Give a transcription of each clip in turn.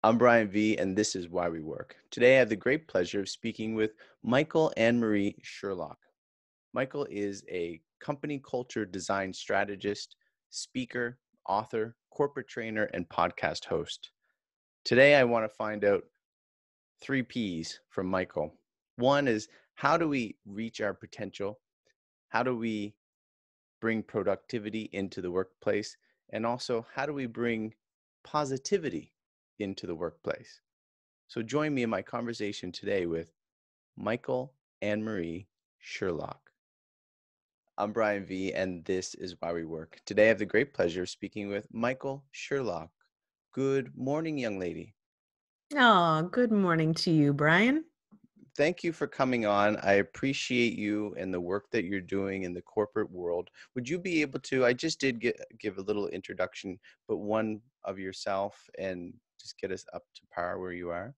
I'm BrianVee, and this is Why We Work. Today, I have the great pleasure of speaking with Michael and Marie Sherlock. Michael is a company culture design strategist, speaker, author, corporate trainer, and podcast host. Today, I want to find out 3 P's from Michael. One is, how do we reach our potential? How do we bring productivity into the workplace? And also, how do we bring positivity into the workplace? So join me in my conversation today with Michael and Marie Sherlock. I'm BrianVee, and this is Why We Work. Today, I have the great pleasure of speaking with Michael Sherlock. Good morning, young lady. Oh, good morning to you, Brian. Thank you for coming on. I appreciate you and the work that you're doing in the corporate world. Would you be able to, I just did give a little introduction, but one of yourself and just get us up to par where you are?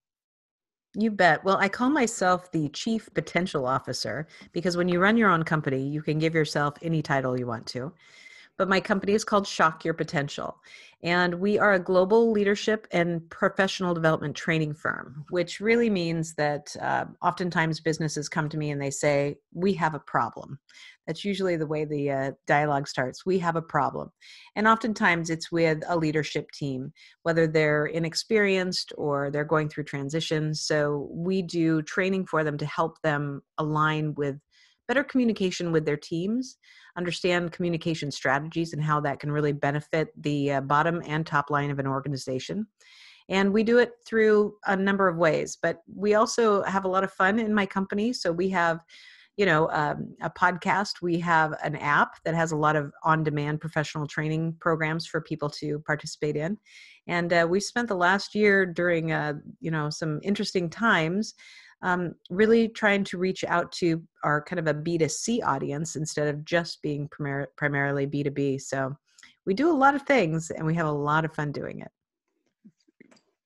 You bet. Well, I call myself the Chief Potential Officer because when you run your own company, you can give yourself any title you want to. But my company is called Shock Your Potential. And we are a global leadership and professional development training firm, which really means that oftentimes businesses come to me and they say, we have a problem. That's usually the way the dialogue starts. We have a problem. And oftentimes it's with a leadership team, whether they're inexperienced or they're going through transitions. So we do training for them to help them align with better communication with their teams, understand communication strategies and how that can really benefit the bottom and top line of an organization. And we do it through a number of ways, but we also have a lot of fun in my company. So we have, a podcast. We have an app that has a lot of on-demand professional training programs for people to participate in. And we spent the last year during, some interesting times really trying to reach out to our kind of a B2C audience instead of just being primarily B2B. So we do a lot of things and we have a lot of fun doing it.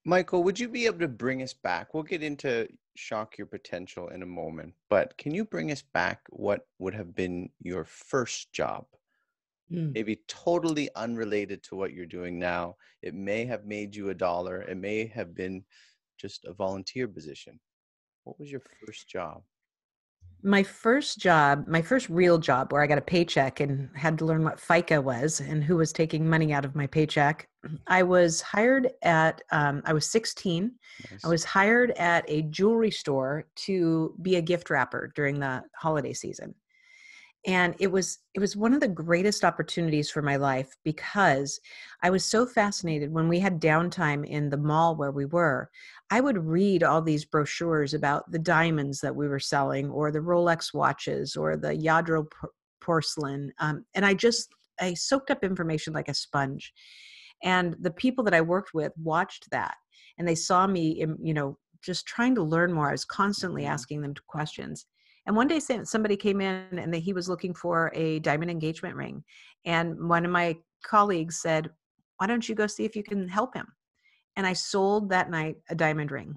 Michael, would you be able to bring us back? We'll get into Shock Your Potential in a moment, but can you bring us back what would have been your first job? Mm. Maybe totally unrelated to what you're doing now. It may have made you $1. It may have been just a volunteer position. What was your first job? My first real job where I got a paycheck and had to learn what FICA was and who was taking money out of my paycheck. I was hired I was 16. I Nice. was hired at a jewelry store to be a gift wrapper during the holiday season. And it was one of the greatest opportunities for my life because I was so fascinated when we had downtime in the mall where we were. I would read all these brochures about the diamonds that we were selling or the Rolex watches or the Yadro porcelain. And I soaked up information like a sponge. And the people that I worked with watched that and they saw me, just trying to learn more. I was constantly Mhm. asking them questions. And one day somebody came in and he was looking for a diamond engagement ring. And one of my colleagues said, why don't you go see if you can help him? And I sold that night a diamond ring.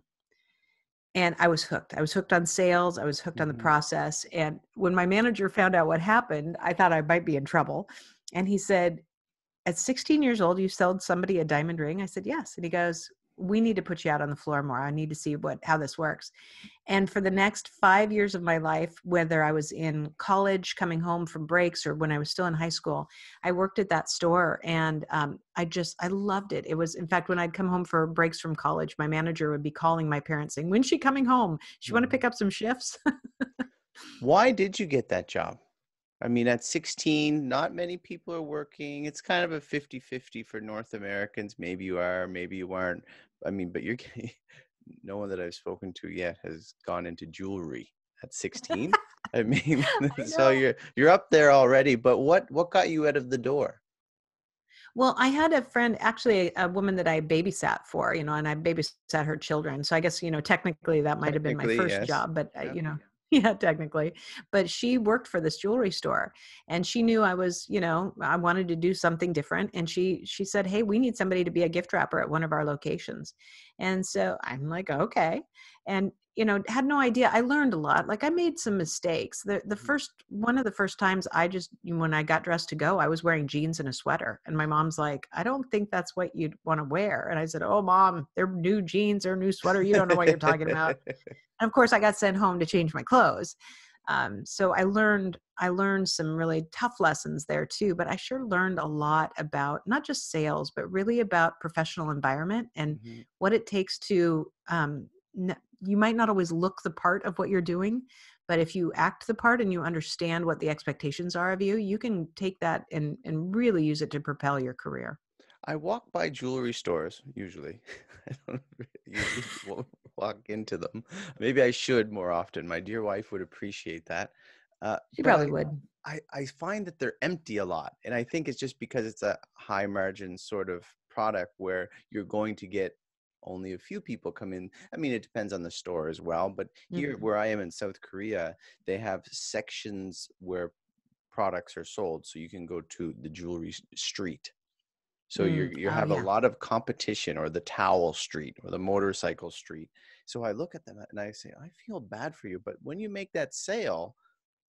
And I was hooked. I was hooked on sales. I was hooked on the Mhm. process. And when my manager found out what happened, I thought I might be in trouble. And he said, at 16 years old, you sold somebody a diamond ring? I said, yes. And he goes, we need to put you out on the floor more. I need to see how this works. And for the next 5 years of my life, whether I was in college, coming home from breaks, or when I was still in high school, I worked at that store. And I loved it. It was, in fact, when I'd come home for breaks from college, my manager would be calling my parents saying, when's she coming home? She want to Mhm. pick up some shifts? Why did you get that job? I mean, at 16, not many people are working. It's kind of a 50-50 for North Americans. Maybe you are, maybe you aren't. I mean, but you're getting, no one that I've spoken to yet has gone into jewelry at 16. I mean, I so know. you're up there already, but what got you out of the door? Well, I had a friend, actually a woman that I babysat for, and I babysat her children. So I guess, technically that might have been my Technically, first yes. job, but, Yeah. yeah, technically. But she worked for this jewelry store and she knew I wanted to do something different. And she said, hey, we need somebody to be a gift wrapper at one of our locations. And so I'm like, okay. And had no idea. I learned a lot. Like I made some mistakes. One of the first times when I got dressed to go, I was wearing jeans and a sweater. And my mom's like, I don't think that's what you'd want to wear. And I said, oh, Mom, they're new jeans or new sweater. You don't know what you're talking about. And of course I got sent home to change my clothes. So I learned some really tough lessons there too, but I sure learned a lot about not just sales, but really about professional environment and Mhm. what it takes to, you might not always look the part of what you're doing, but if you act the part and you understand what the expectations are of you, you can take that and really use it to propel your career. I walk by jewelry stores usually. I don't usually walk into them. Maybe I should more often. My dear wife would appreciate that. She But probably would. I find that they're empty a lot. And I think it's just because it's a high margin sort of product where you're going to get only a few people come in. I mean, it depends on the store as well. But here Mhm. where I am in South Korea, they have sections where products are sold. So you can go to the jewelry street. So you Oh have a yeah. lot of competition, or the towel street or the motorcycle street. So I look at them and I say, I feel bad for you, but when you make that sale,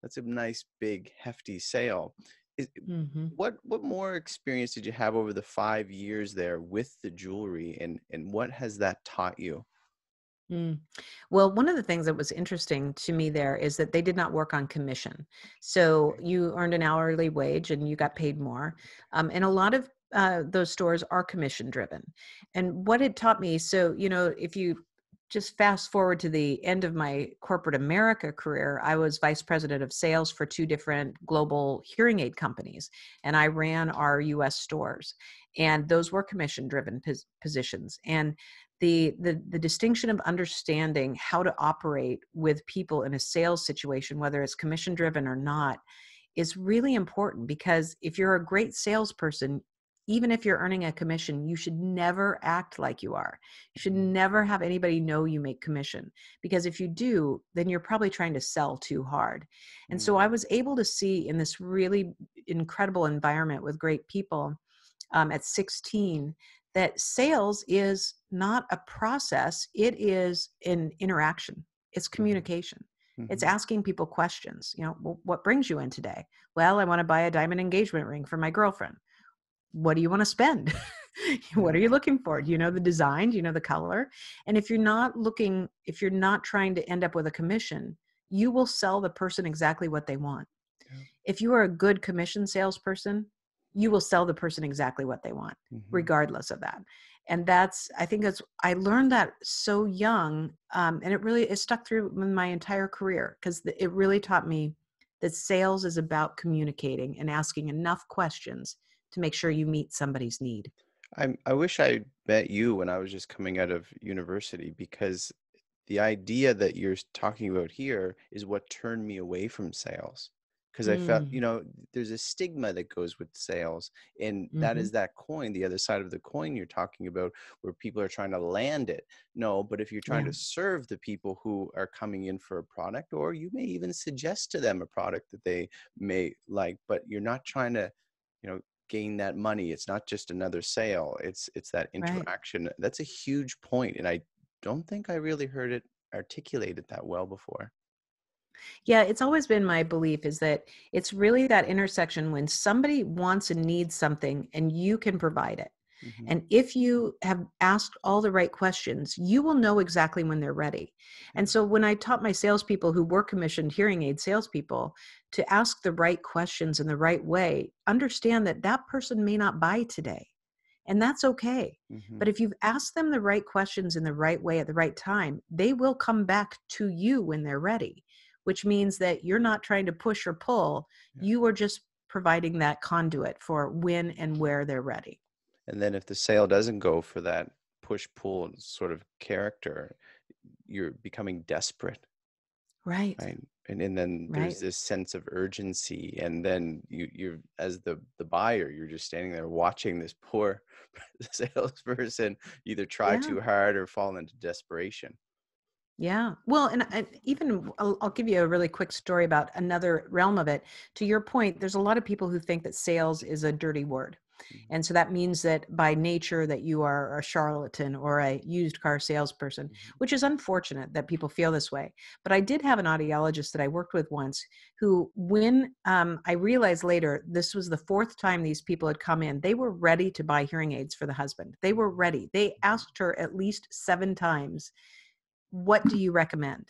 that's a nice big hefty sale. Is, Hmm. what more experience did you have over the 5 years there with the jewelry, and what has that taught you? Mm. Well, one of the things that was interesting to me there is that they did not work on commission. So Okay. you earned an hourly wage and you got paid more. And a lot of those stores are commission driven. And what it taught me, so, if you just fast forward to the end of my corporate America career, I was vice president of sales for two different global hearing aid companies. And I ran our US stores. And those were commission driven positions. And the distinction of understanding how to operate with people in a sales situation, whether it's commission driven or not, is really important, because if you're a great salesperson, even if you're earning a commission, you should never act like you are. You should Mhm. never have anybody know you make commission, because if you do, then you're probably trying to sell too hard. And so I Mm. was able to see in this really incredible environment with great people, at 16, that sales is not a process, it is an interaction, it's Mhm. communication. It's Mhm. asking people questions. "Well, what brings you in today?" "Well, I want to buy a diamond engagement ring for my girlfriend." "What do you want to spend?" "What Yeah. are you looking for? Do you know the design? Do you know the color?" And if you're not trying to end up with a commission, you will sell the person exactly what they want. Yeah. If you are a good commission salesperson, you will sell the person exactly what they want, Mhm. regardless of that. And I think I learned that so young. And it stuck through my entire career, because it really taught me that sales is about communicating and asking enough questions to make sure you meet somebody's need. I wish I met you when I was just coming out of university, because the idea that you're talking about here is what turned me away from sales. Because I felt, Mm, there's a stigma that goes with sales, and that mhm. is that coin, the other side of the coin you're talking about, where people are trying to land it. No, but if you're trying Yeah, to serve the people who are coming in for a product, or you may even suggest to them a product that they may like, but you're not trying to, you know, gain that money. It's not just another sale. It's that right. interaction. That's a huge point, and I don't think I really heard it articulated that well before. Yeah, it's always been my belief is that it's really that intersection when somebody wants and needs something and you can provide it. Mhm. And if you have asked all the right questions, you will know exactly when they're ready. And Yeah. so when I taught my salespeople who were commissioned hearing aid salespeople to ask the right questions in the right way, understand that that person may not buy today. And that's okay. But Mhm. if you've asked them the right questions in the right way at the right time, they will come back to you when they're ready, which means that you're not trying to push or pull. Yeah. You are just providing that conduit for when and where they're ready. And then if the sale doesn't go for that push-pull sort of character, you're becoming desperate, Right. right? And then there's Right. this sense of urgency, and then you're, as the buyer, you're just standing there watching this poor salesperson either try Yeah. too hard or fall into desperation. Yeah. Well, and even I'll give you a really quick story about another realm of it. To your point, there's a lot of people who think that sales is a dirty word. And so that means that by nature that you are a charlatan or a used car salesperson, which is unfortunate that people feel this way. But I did have an audiologist that I worked with once who, when I realized later, this was the fourth time these people had come in, they were ready to buy hearing aids for the husband. They were ready. They asked her at least 7 times, what do you recommend?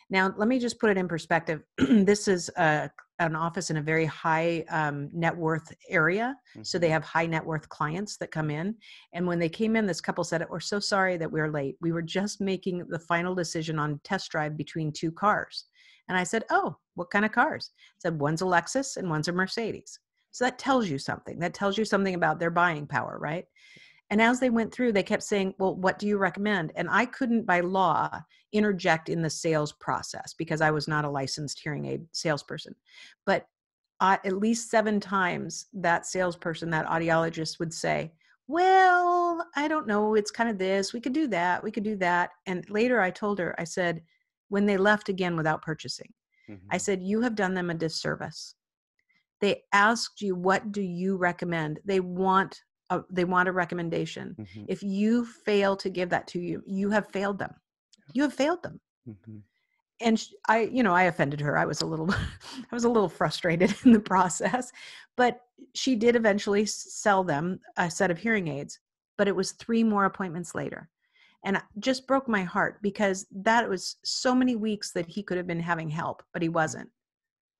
Now, let me just put it in perspective. This is an office in a very high net worth area. So they have high net worth clients that come in. And when they came in, this couple said, we're so sorry that we're late. We were just making the final decision on test drive between 2 cars. And I said, oh, what kind of cars? I said, one's a Lexus and one's a Mercedes. So that tells you something. That tells you something about their buying power, right? And as they went through, they kept saying, well, what do you recommend? And I couldn't by law interject in the sales process because I was not a licensed hearing aid salesperson. But at least 7 times that salesperson, that audiologist would say, well, I don't know. It's kind of this. We could do that. We could do that. And later I told her, I said, when they left again without purchasing, I said, you have done them a disservice. They asked you, what do you recommend? They want a recommendation. If you fail to give that to you, you have failed them. You have failed them. And I offended her. I was a little frustrated in the process, but she did eventually sell them a set of hearing aids, but it was 3 more appointments later. And it just broke my heart because that was so many weeks that he could have been having help, but he wasn't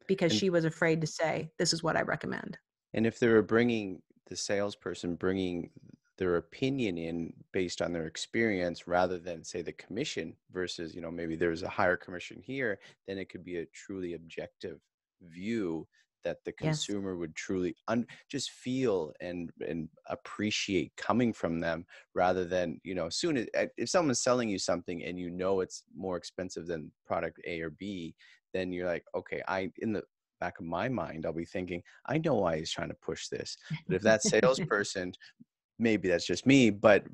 because she was afraid to say, this is what I recommend. And if they were the salesperson bringing their opinion in based on their experience rather than say the commission versus, maybe there's a higher commission here, then it could be a truly objective view that the consumer would truly just feel and appreciate coming from them rather than, if someone's selling you something and it's more expensive than product A or B, then you're like, okay, in the back of my mind, I'll be thinking, I know why he's trying to push this. But if that salesperson, maybe that's just me, but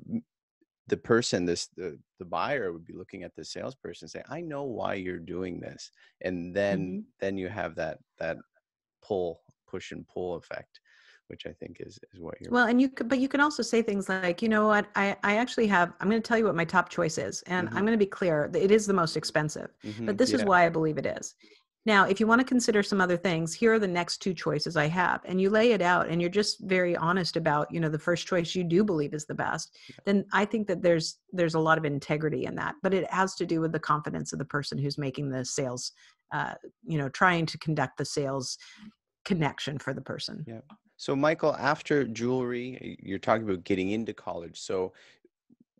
the person, the buyer would be looking at the salesperson and say, I know why you're doing this. And then you have that push and pull effect, which I think is what you're. Well, and you can also say things like, you know what, I actually I'm going to tell you what my top choice is. And I'm going to be clear that it is the most expensive, but this is why I believe it is. Now, if you want to consider some other things, here are the next 2 choices I have, and you lay it out and you're just very honest about, the first choice you do believe is the best, then I think that there's a lot of integrity in that, but it has to do with the confidence of the person who's making the sales, trying to conduct the sales connection for the person. Yeah. So Michael, after jewelry, you're talking about getting into college. So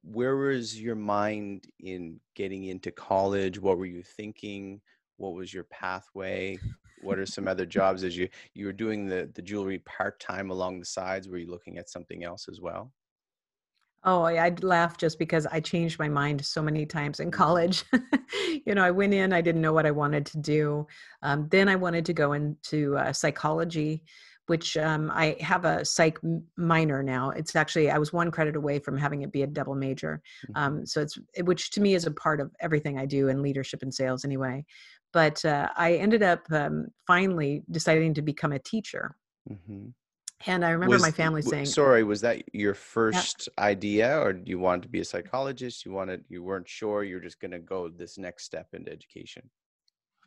where was your mind in getting into college? What were you thinking? What was your pathway? What are some other jobs as you were doing the jewelry part-time along the sides? Were you looking at something else as well? Oh, I'd laugh just because I changed my mind so many times in college. I went in, I didn't know what I wanted to do. Then I wanted to go into psychology, which I have a psych minor now. It's actually, I was 1 credit away from having it be a double major. So which to me is a part of everything I do in leadership and sales anyway. But I ended up finally deciding to become a teacher. And I remember my family saying, sorry, was that your first idea, or do you want to be a psychologist? You weren't sure, you're just going to go this next step into education?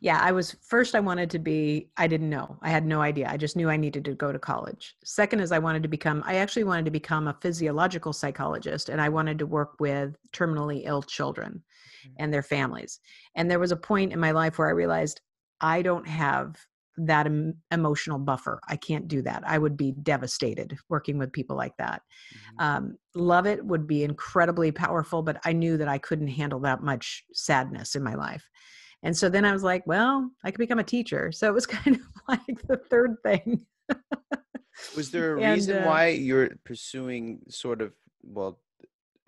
Yeah, I wanted to be, I didn't know. I had no idea. I just knew I needed to go to college. Second is I actually wanted to become a physiological psychologist, and I wanted to work with terminally ill children and their families. And there was a point in my life where I realized I don't have that emotional buffer. I can't do that. I would be devastated working with people like that. Love it would be incredibly powerful, but I knew that I couldn't handle that much sadness in my life. And so then I was like, well, I could become a teacher. So it was kind of like the third thing. Was there a reason why you're pursuing sort of,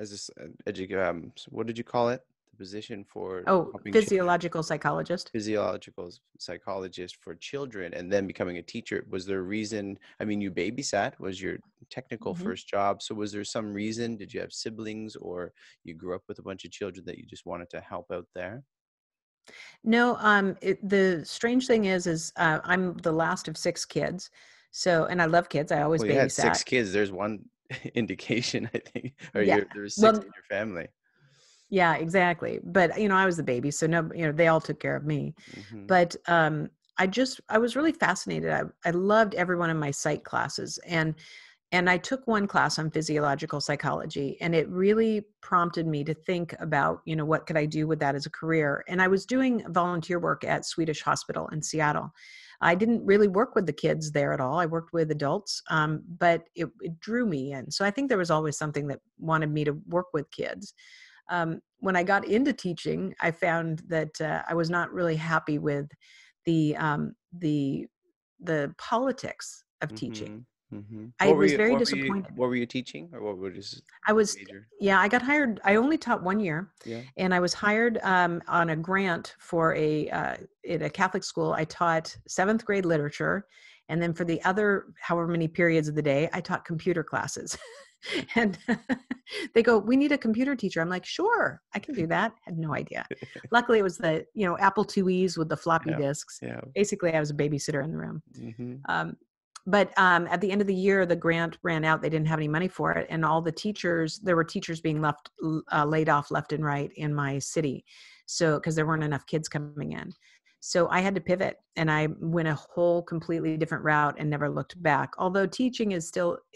as what did you call it? The position for physiological psychologist. Physiological psychologist for children, and then becoming a teacher. Was there a reason? I mean, you babysat was your technical first job. So was there some reason? Did you have siblings, or you grew up with a bunch of children that you just wanted to help out there? No, the strange thing is I'm the last of 6 kids. So, and I love kids. I always Well, you had babysat. 6 kids. There's one indication, I think, or Yeah. there's 6 Well, in your family. yeah, exactly. But, I was the baby, so no, they all took care of me. Mhm. But I was really fascinated. I loved every one of my psych classes, and I took one class on physiological psychology, and it really prompted me to think about, what could I do with that as a career? And I was doing volunteer work at Swedish Hospital in Seattle. I didn't really work with the kids there at all. I worked with adults, but it drew me in. So I think there was always something that wanted me to work with kids. When I got into teaching, I found that I was not really happy with the um, the the politics of teaching. Mhm. Mhm. I was very disappointed. What were you teaching, or what was I your was major? Yeah, I got hired. I only taught 1 year, Yeah. and I was hired on a grant for at a Catholic school. I taught seventh grade literature, and then for the other however many periods of the day, I taught computer classes. And they go, "We need a computer teacher." I'm like, "Sure, I can do that." Had no idea. Luckily, it was the Apple IIe's with the floppy Yeah. disks. Yeah. Basically, I was a babysitter in the room. Mhm. Um, but at the end of the year, the grant ran out. They didn't have any money for it, and all the teachers, there were teachers being laid off left and right in my city, so because there weren't enough kids coming in. So I had to pivot, and I went a whole completely different route and never looked back. Although teaching is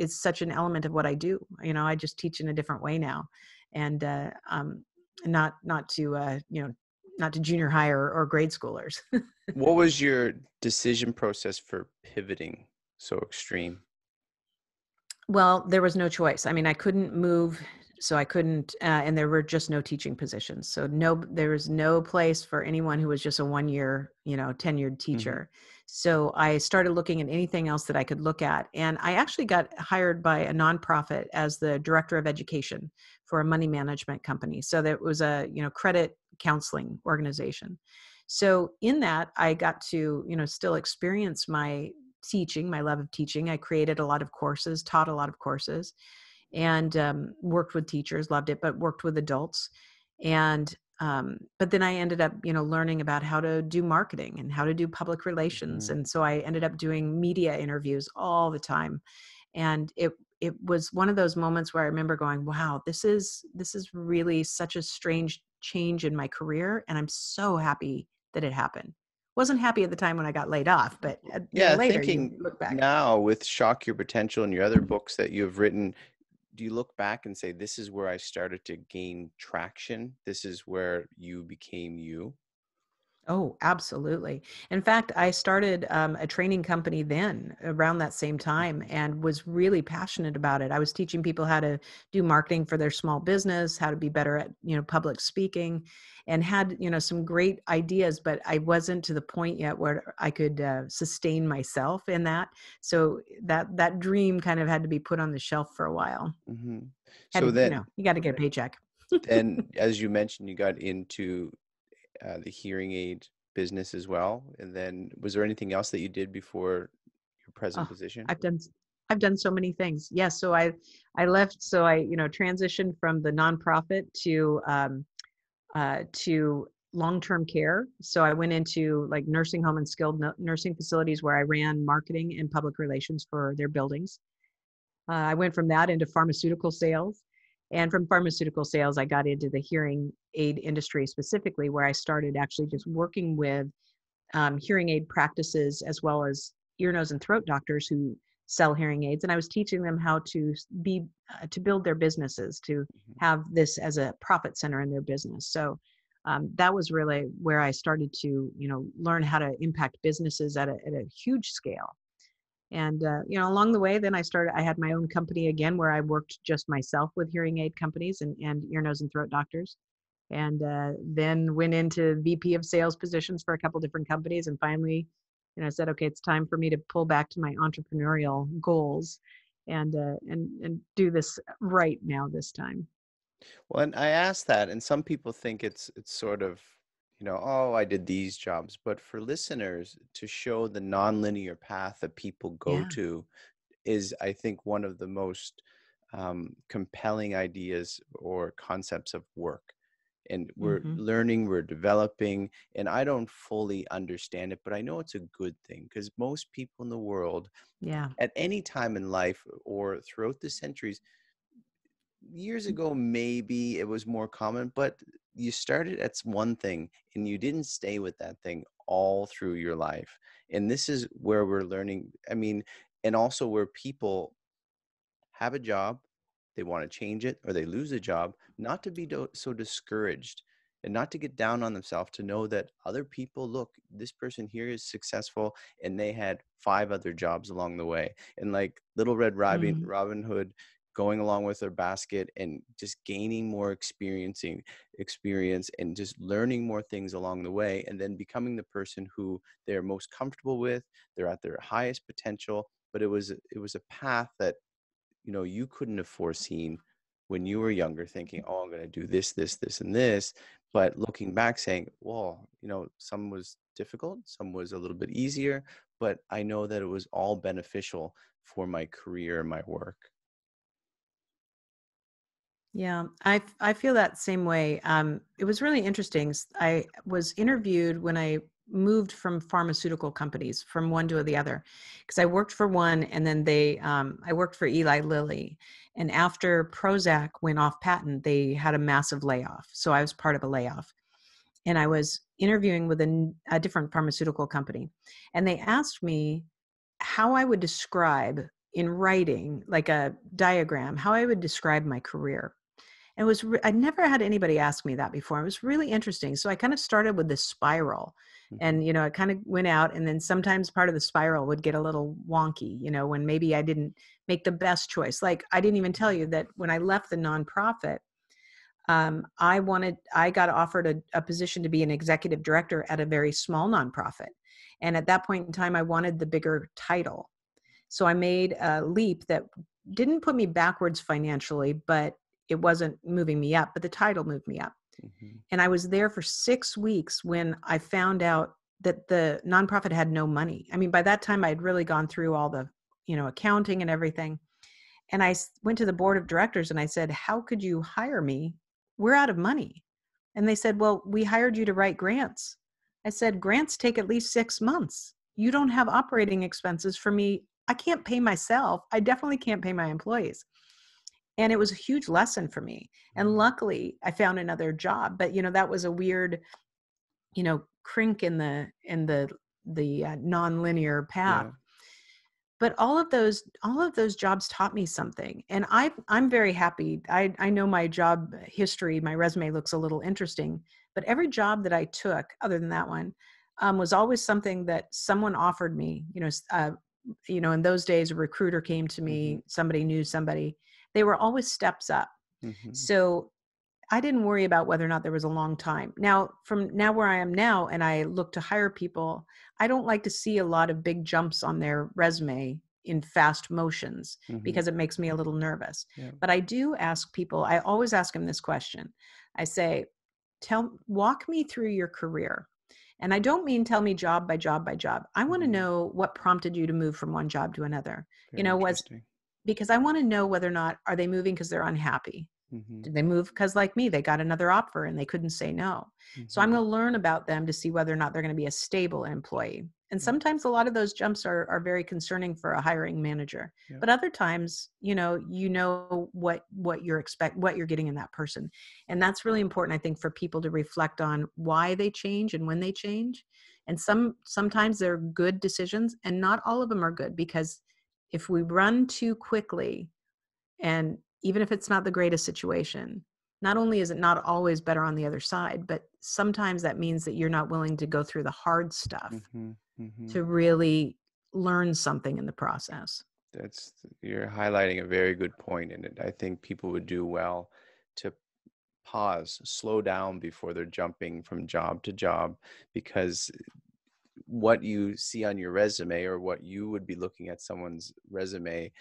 such an element of what I do. I just teach in a different way now, and not to not to junior high or grade schoolers. What was your decision process for pivoting so extreme? Well, there was no choice. I mean, I couldn't move, so I couldn't, and there were just no teaching positions. So there was no place for anyone who was just a 1 year, tenured Mhm. teacher. So I started looking at anything else that I could look at, and I actually got hired by a nonprofit as the director of education for a money management company. So that was a credit counseling organization. So in that, I got to still experience my love of teaching. I created a lot of courses, taught a lot of courses, and worked with teachers, loved it, but worked with adults. And but then I ended up, learning about how to do marketing and how to do public relations. Mhm. And so I ended up doing media interviews all the time. And it was one of those moments where I remember going, wow, this is really such a strange change in my career. And I'm so happy that it happened. Wasn't happy at the time when I got laid off, but Yeah, later you thinking look back. now with Shock Your Potential and your other books that you've written, do you look back and say, this is where I started to gain traction? This is where you became you? Oh, absolutely. In fact, I started a training company then around that same time Mhm. and was really passionate about it. I was teaching people how to do marketing for their small business, how to be better at, public speaking, and had, some great ideas, but I wasn't to the point yet where I could sustain myself in that. So that dream kind of had to be put on the shelf for a while. Mhm. Had So to, then, you got to get a paycheck. as you mentioned, you got into the hearing aid business as well. And then was there anything else that you did before your present Oh, position? I've done I've done so many things. Yes, so I left. So I transitioned from the nonprofit to long-term care. So I went into like nursing home and skilled nursing facilities where I ran marketing and public relations for their buildings. I went from that into pharmaceutical sales. And from pharmaceutical sales, I got into the hearing aid industry specifically, where I started actually just working with hearing aid practices as well as ear, nose, and throat doctors who sell hearing aids. And I was teaching them how to to build their businesses, to Mhm. have this as a profit center in their business. So that was really where I started to, learn how to impact businesses at a huge scale. And along the way, then I had my own company again where I worked just myself with hearing aid companies and ear, nose, and throat doctors, and then went into VP of sales positions for a couple different companies, and finally, said, okay, it's time for me to pull back to my entrepreneurial goals, and do this right now this time. Well, and I asked that, and some people think it's sort of, oh, I did these jobs. But for listeners, to show the nonlinear path that people go Yeah. to is, I think, one of the most compelling ideas or concepts of work. and we're Hmm. learning, we're developing, and I don't fully understand it, but I know it's a good thing because most people in the world Yeah. at any time in life or throughout the centuries, years ago, maybe it was more common, but you started at one thing and you didn't stay with that thing all through your life. And this is where we're learning. I mean, and also where people have a job, they want to change it, or they lose a job, not to be so discouraged and not to get down on themselves, to know that other people, look, this person here is successful and they had 5 other jobs along the way. And like Little Red Mm. Robin Hood going along with their basket and just gaining more experience and just learning more things along the way, and then becoming the person who they're most comfortable with, they're at their highest potential. But it was a path that you couldn't have foreseen when you were younger, thinking, oh, I'm going to do this, this, this, and this. But looking back saying, well, some was difficult, some was a little bit easier, but I know that it was all beneficial for my career and my work. Yeah, I feel that same way. It was really interesting. I was interviewed when I moved from pharmaceutical companies from one to the other, because I worked for one, and then I worked for Eli Lilly, and after Prozac went off patent, they had a massive layoff. So I was part of a layoff, and I was interviewing with a different pharmaceutical company, and they asked me how I would describe in writing, like a diagram, how I would describe my career. And I'd never had anybody ask me that before. It was really interesting. So I kind of started with this spiral, Hmm. and, I kind of went out, and then sometimes part of the spiral would get a little wonky, when maybe I didn't make the best choice. Like, I didn't even tell you that when I left the nonprofit, I got offered a position to be an executive director at a very small nonprofit. And at that point in time, I wanted the bigger title. So I made a leap that didn't put me backwards financially, but it wasn't moving me up, but the title moved me up. Hmm. And I was there for 6 weeks when I found out that the nonprofit had no money. I mean, by that time, I had really gone through all the, accounting and everything. And went to the board of directors and I said, how could you hire me? We're out of money. And they said, well, we hired you to write grants. I said, grants take at least 6 months. You don't have operating expenses for me. I can't pay myself. I definitely can't pay my employees. And it was a huge lesson for me. And luckily I found another job, but that was a weird, crink in the non-linear path. Yeah. But all of those jobs taught me something, and I'm very happy. I know my job history, my resume looks a little interesting, but every job that I took, other than that one, was always something that someone offered me. In those days, a recruiter came to Hmm. me, somebody knew somebody. They were always steps up. Hmm. So I didn't worry about whether or not there was a long time. Now, from now where I am now, and I look to hire people, I don't like to see a lot of big jumps on their resume in fast motions, Hmm. because it makes me a little nervous. Yeah. But I do ask people, I always ask them this question. I say, walk me through your career. And I don't mean tell me job by job by job. I want to Hmm. know what prompted you to move from one job to another. Very Was interesting. because I want to know whether or not, are they moving because they're unhappy? Hmm. Did they move because, like me, they got another offer and they couldn't say no? So I'm Hmm. going to learn about them to see whether or not they're going to be a stable employee. And Yeah. sometimes a lot of those jumps are very concerning for a hiring manager. Yeah. But other times, what you're getting in that person. And that's really important, I think, for people to reflect on why they change and when they change. And sometimes they're good decisions, and not all of them are good, because if we run too quickly, and even if it's not the greatest situation, not only is it not always better on the other side, but sometimes that means that you're not willing to go through the hard stuff Hmm. Hmm. to really learn something in the process. You're highlighting a very good point, and I think people would do well to pause, slow down before they're jumping from job to job, because what you see on your resume or what you would be looking at someone's resume,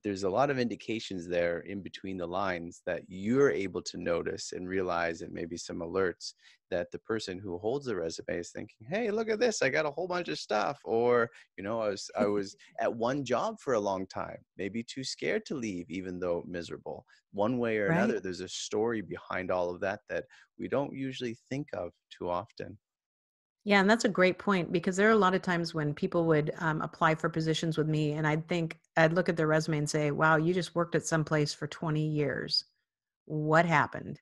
there's a lot of indications there in between the lines that you're able to notice and realize, and maybe some alerts that the person who holds the resume is thinking, hey, look at this, I got a whole bunch of stuff. Or, I was at one job for a long time, maybe too scared to leave, even though miserable. One way or Right. another, there's a story behind all of that that we don't usually think of too often. Yeah, and that's a great point because there are a lot of times when people would apply for positions with me, and I'd look at their resume and say, "Wow, you just worked at some place for 20 years. What happened?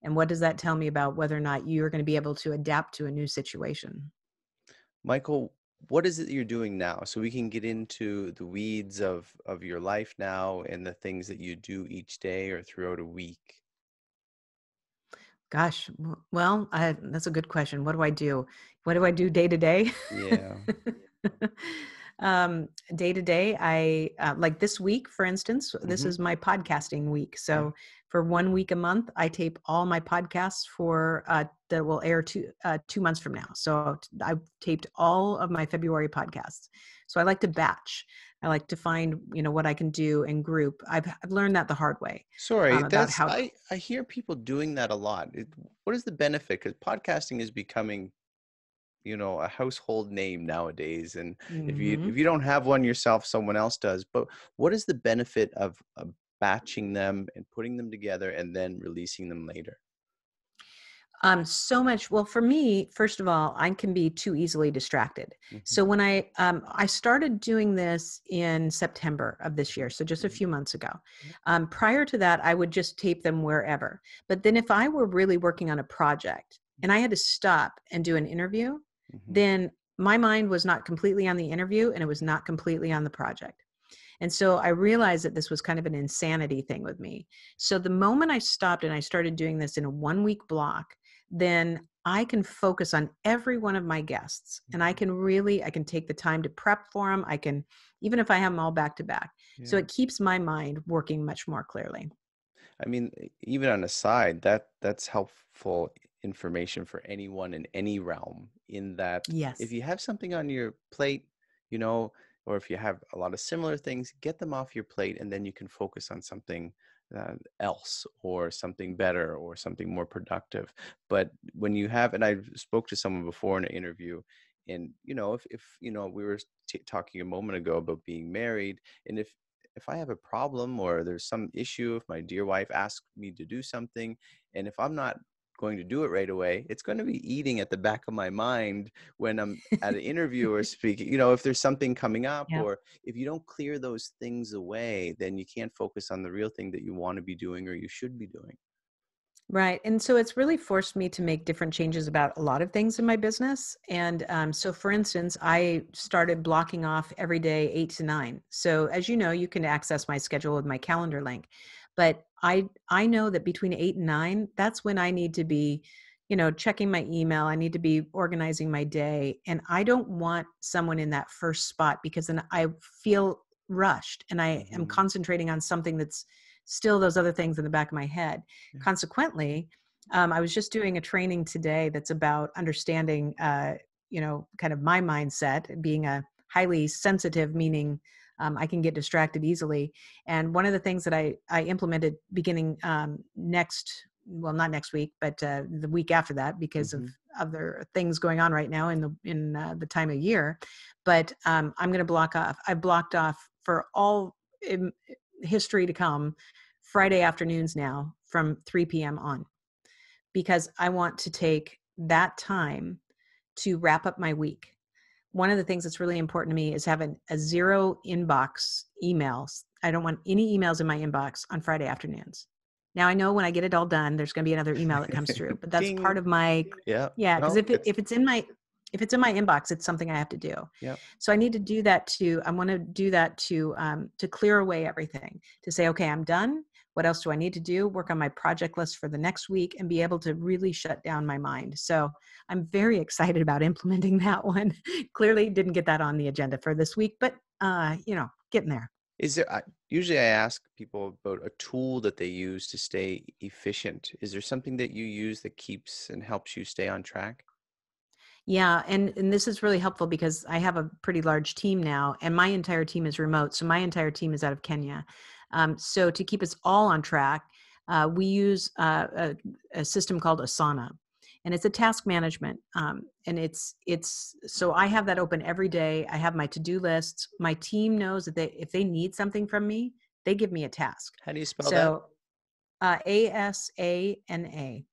And what does that tell me about whether or not you're going to be able to adapt to a new situation?" Michael, what is it that you're doing now? So we can get into the weeds of your life now and the things that you do each day or throughout a week. Gosh, well, that's a good question. What do I do? What do I do day to day? Yeah. Day to day, I like this week, for instance, this Mm-hmm. is my podcasting week. Yeah. So for 1 week a month, I tape all my podcasts for that will air 2 months from now. So I've taped all of my February podcasts. So I like to batch. I like to find, what I can do in group. I've learned that the hard way Sorry, about that's how to. I hear people doing that a lot. What is the benefit? Because podcasting is becoming, a household name nowadays. And if you Mhm. if you don't have one yourself, someone else does. But what is the benefit of batching them and putting them together and then releasing them later? So much. Well, for me, first of all, I can be too easily distracted. Hmm. So when I started doing this in September of this year, so just a few months ago. Prior to that, I would just tape them wherever. But then if I were really working on a project and I had to stop and do an interview, Hmm. then my mind was not completely on the interview and it was not completely on the project. And so I realized that this was kind of an insanity thing with me. So the moment I stopped and I started doing this in a 1 week block, then I can focus on every one of my guests and I can take the time to prep for them. I can, even if I have them all back to back. So Yeah. it keeps my mind working much more clearly. I mean, even on a side, that's helpful information for anyone in any realm, in that if Yes. you have something on your plate, you know, or if you have a lot of similar things, get them off your plate and then you can focus on something else or something better or something more productive. But when you have, and I spoke to someone before in an interview, and if we were talking a moment ago about being married, and if I have a problem or there's some issue, if my dear wife asks me to do something, and if I'm not going to do it right away, it's going to be eating at the back of my mind when I'm at an interview or speaking. If there's something coming up, Yeah. or if you don't clear those things away, then you can't focus on the real thing that you want to be doing or you should be doing. Right. And so it's really forced me to make different changes about a lot of things in my business. And so, for instance, I started blocking off every day 8 to 9. So, as you know, you can access my schedule with my calendar link. But I know that between 8 and 9, that's when I need to be, checking my email. I need to be organizing my day. And I don't want someone in that first spot because then I feel rushed and I am Hmm. concentrating on something that's still those other things in the back of my head. Yeah. Consequently, I was just doing a training today that's about understanding, kind of my mindset, being a highly sensitive, meaning I can get distracted easily. And one of the things that I implemented beginning well, not next week, but the week after that, because of Hmm. other things going on right now in the time of year. But I'm going to block off. I blocked off for all history to come Friday afternoons now from 3 p.m. on because I want to take that time to wrap up my week. One of the things that's really important to me is having a zero inbox emails. I don't want any emails in my inbox on Friday afternoons. Now I know when I get it all done, there's going to be another email that comes through, but that's part Ding. of my, Yeah. yeah. Because No, if it's in my inbox, it's something I have to do. yeah. So I need to do that to. I want to do that to clear away everything. To say, okay, I'm done. What else do I need to do? Work on my project list for the next week and be able to really shut down my mind. So I'm very excited about implementing that one. Clearly didn't get that on the agenda for this week, but getting there. Is there, usually I ask people about a tool that they use to stay efficient. Is there something that you use that keeps and helps you stay on track? Yeah, and this is really helpful because I have a pretty large team now, and my entire team is remote. So my entire team is out of Kenya. So to keep us all on track, we use a system called Asana, and it's a task management. And it's so I have that open every day. I have my to-do lists. My team knows that if they need something from me, they give me a task. How do you spell that? So ASANA.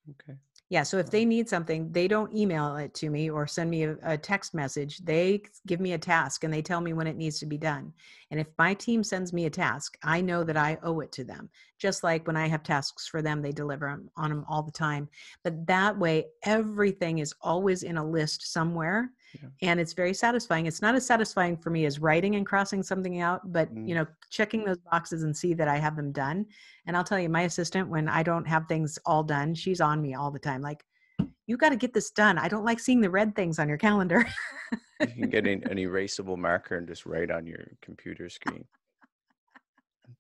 Okay. Yeah, so if they need something, they don't email it to me or send me a text message. They give me a task and they tell me when it needs to be done. And if my team sends me a task, I know that I owe it to them. Just like when I have tasks for them, they deliver on them all the time. But that way, everything is always in a list somewhere. Yeah. And it's very satisfying. It's not as satisfying for me as writing and crossing something out, but checking those boxes and see that I have them done. And I'll tell you, my assistant, when I don't have things all done, she's on me all the time. Like, you got to get this done. I don't like seeing the red things on your calendar. You can get an erasable marker and just write on your computer screen.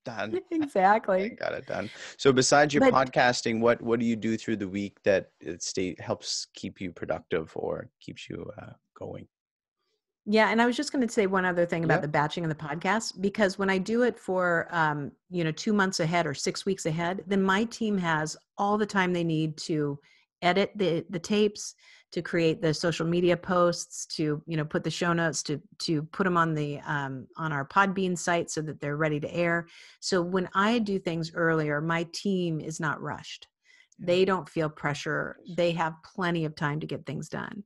Done. Exactly. I got it done. So besides your podcasting, what do you do through the week that helps keep you productive or keeps you going? Yeah. And I was just going to say one other thing about the batching of the podcast, because when I do it for, 2 months ahead or 6 weeks ahead, then my team has all the time they need to edit the tapes, to create the social media posts, to, put the show notes, to put them on on our Podbean site so that they're ready to air. So when I do things earlier, my team is not rushed. Yeah. They don't feel pressure. They have plenty of time to get things done.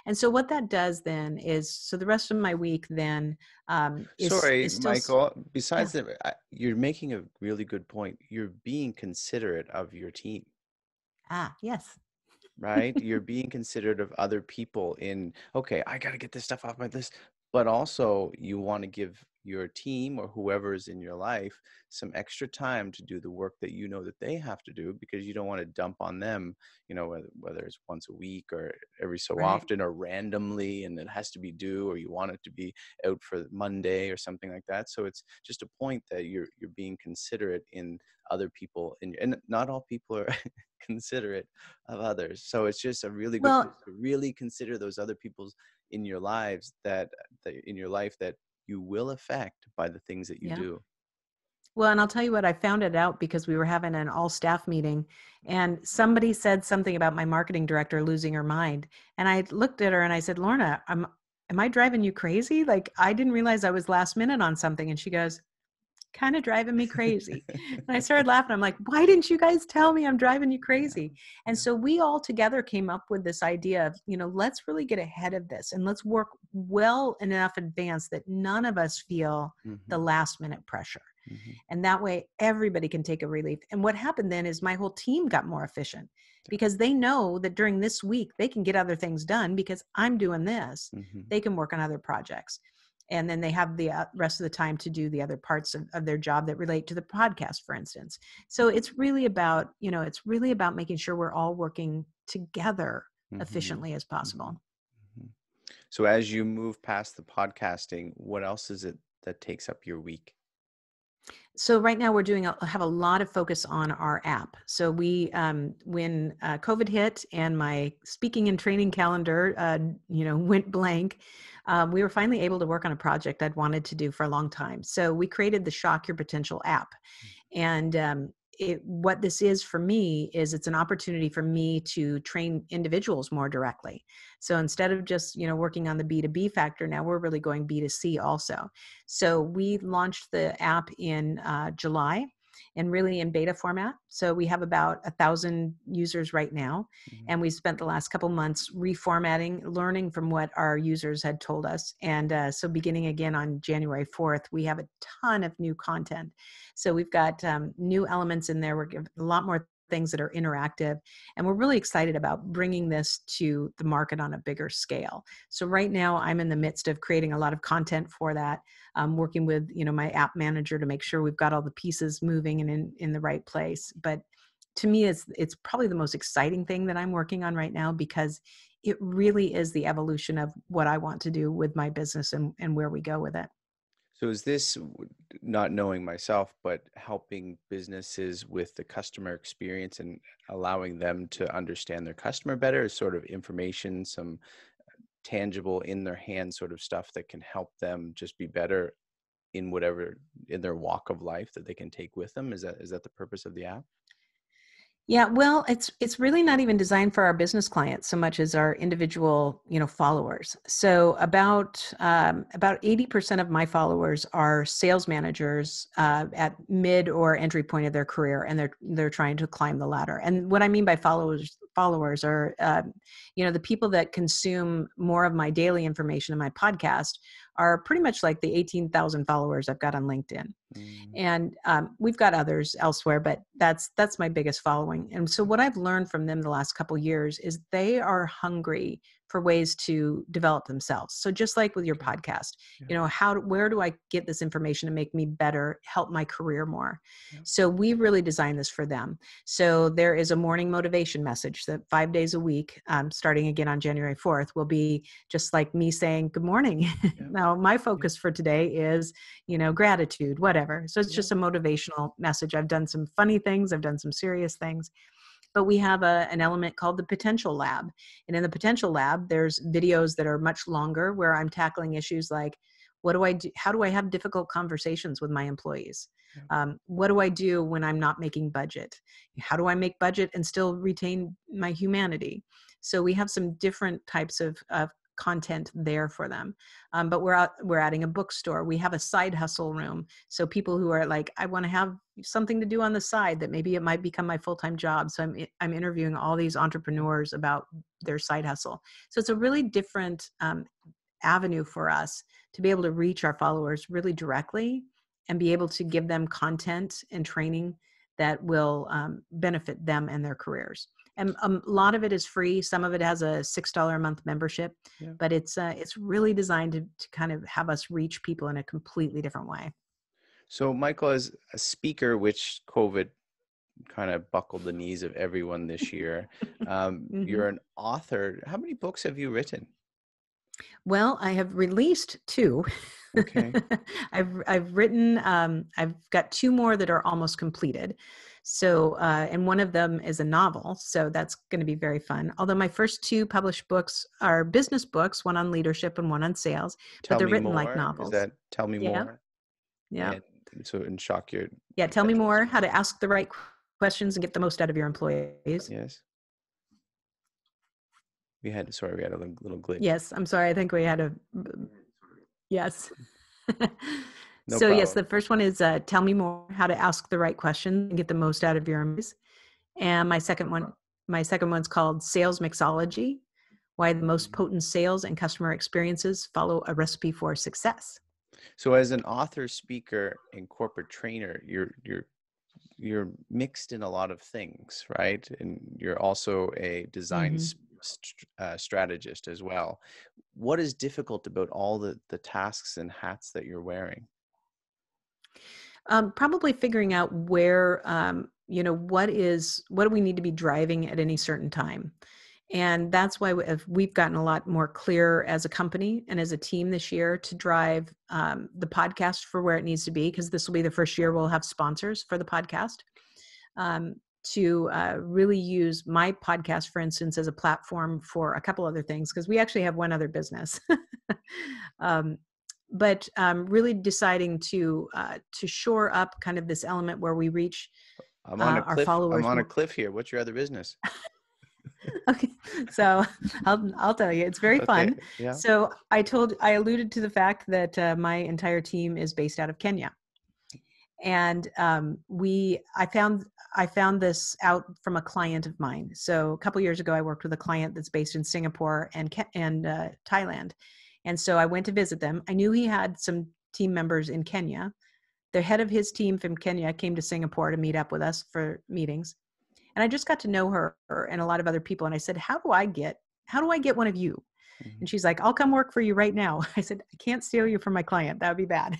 And so what that does then is, so the rest of my week then is still, Michael, besides that, you're making a really good point. You're being considerate of your team. Yes. Right? You're being considerate of other people okay, I got to get this stuff off my list. But also you want to give your team or whoever is in your life some extra time to do the work that you know that they have to do, because you don't want to dump on them, whether it's once a week or every so often or randomly, and it has to be due, or you want it to be out for Monday or something like that. So it's just a point that you're being considerate in other people, and not all people are considerate of others. So it's just a really good to really consider those other people's in your lives that in your life that you will affect by the things that you do. Well, and I'll tell you what, I found it out because we were having an all staff meeting and somebody said something about my marketing director losing her mind. And I looked at her and I said, Lorna, am I driving you crazy? Like, I didn't realize I was last minute on something. And she goes, kind of driving me crazy. And I started laughing. I'm like, why didn't you guys tell me I'm driving you crazy? And so we all together came up with this idea of, let's really get ahead of this and let's work well enough advanced that none of us feel the last minute pressure. And that way everybody can take a relief. And what happened then is my whole team got more efficient because they know that during this week they can get other things done because I'm doing this. They can work on other projects. And then they have the rest of the time to do the other parts of their job that relate to the podcast, for instance. So it's really about, making sure we're all working together efficiently as possible. So as you move past the podcasting, what else is it that takes up your week? So right now we're have a lot of focus on our app. So we, when COVID hit and my speaking and training calendar, went blank, we were finally able to work on a project I'd wanted to do for a long time. So we created the Shock Your Potential app. And what this is for me is it's an opportunity for me to train individuals more directly. So instead of just, working on the B2B factor, now we're really going B2C also. So we launched the app in July and really in beta format. So we have about 1,000 users right now. And we spent the last couple months reformatting, learning from what our users had told us. And so beginning again on January 4th, we have a ton of new content. So we've got new elements in there. We're giving a lot more things that are interactive. And we're really excited about bringing this to the market on a bigger scale. So right now I'm in the midst of creating a lot of content for that. Working with, my app manager to make sure we've got all the pieces moving and in the right place. But to me, it's probably the most exciting thing that I'm working on right now because it really is the evolution of what I want to do with my business and where we go with it. So is this, not knowing myself, but helping businesses with the customer experience and allowing them to understand their customer better, is sort of information, some tangible in their hand sort of stuff that can help them just be better in whatever, in their walk of life, that they can take with them? Is that the purpose of the app? Yeah, well, it's really not even designed for our business clients so much as our individual, followers. So about 80% of my followers are sales managers at mid or entry point of their career, and they're trying to climb the ladder. And what I mean by followers are the people that consume more of my daily information in my podcast are pretty much like the 18,000 followers I've got on LinkedIn. Mm, And we've got others elsewhere, but that's my biggest following. And so what I've learned from them the last couple of years is they are hungry for ways to develop themselves. So just like with your okay. podcast, Yeah. where do I get this information to make me better, help my career more? Yeah. So we really designed this for them. So there is a morning motivation message that 5 days a week, starting again on January 4th, will be just like me saying, good morning. Yeah. Now, my Yeah. focus for today is gratitude, whatever. So it's Yeah. just a motivational message. I've done some funny things. I've done some serious things, but we have an element called the Potential Lab. And in the Potential Lab, there's videos that are much longer where I'm tackling issues like, what do I do? How do I have difficult conversations with my employees? Yeah. What do I do when I'm not making budget? How do I make budget and still retain my humanity? So we have some different types of content there for them. But we're adding a bookstore. We have a side hustle room. So people who are like, I want to have something to do on the side that maybe it might become my full-time job. So I'm interviewing all these entrepreneurs about their side hustle. So it's a really different avenue for us to be able to reach our followers really directly and be able to give them content and training that will benefit them and their careers. And a lot of it is free. Some of it has a $6 a month membership, Yeah. but it's really designed to kind of have us reach people in a completely different way. So Michael, as a speaker, which COVID kind of buckled the knees of everyone this year, Mhm. you're an author. How many books have you written? Well, I have released two. Okay. I've written. I've got two more that are almost completed. So, and one of them is a novel. So that's going to be very fun. Although my first two published books are business books, one on leadership and one on sales, but Tell they're me written like more. Is novels. that Tell me Yeah, more? yeah, And so, and shock your yeah. Tell me potential more. How listeners. to ask the right questions and get the most out of your employees. Yes. We had a little glitch. Yes, I'm sorry. I think we had a yes. No So yes, problem. the first one is tell me more, how to ask the right questions and get the most out of your employees. And my second one's called Sales Mixology, why the most Mhm. potent sales and customer experiences follow a recipe for success. So as an author, speaker, and corporate trainer, you're mixed in a lot of things, right? And you're also a design Mm-hmm. strategist as well. What is difficult about all the tasks and hats that you're wearing? Probably figuring out where, what do we need to be driving at any certain time. And that's why we've gotten a lot more clear as a company and as a team this year to drive the podcast for where it needs to be, because this will be the first year we'll have sponsors for the podcast. To really use my podcast, for instance, as a platform for a couple other things, because we actually have one other business. um, but really deciding to shore up kind of this element where we reach I'm on a our cliff. I'm followers on a more. cliff here. What's your other business? Okay, so I'll tell you, it's very Okay. fun. Yeah. So I alluded to the fact that my entire team is based out of Kenya, and I found this out from a client of mine. So a couple years ago, I worked with a client that's based in Singapore and Thailand, and so I went to visit them. I knew he had some team members in Kenya. The head of his team from Kenya came to Singapore to meet up with us for meetings. And I just got to know her and a lot of other people. And I said, how do I get one of you? Mhm. And she's like, I'll come work for you right now. I said, I can't steal you from my client. That would be bad.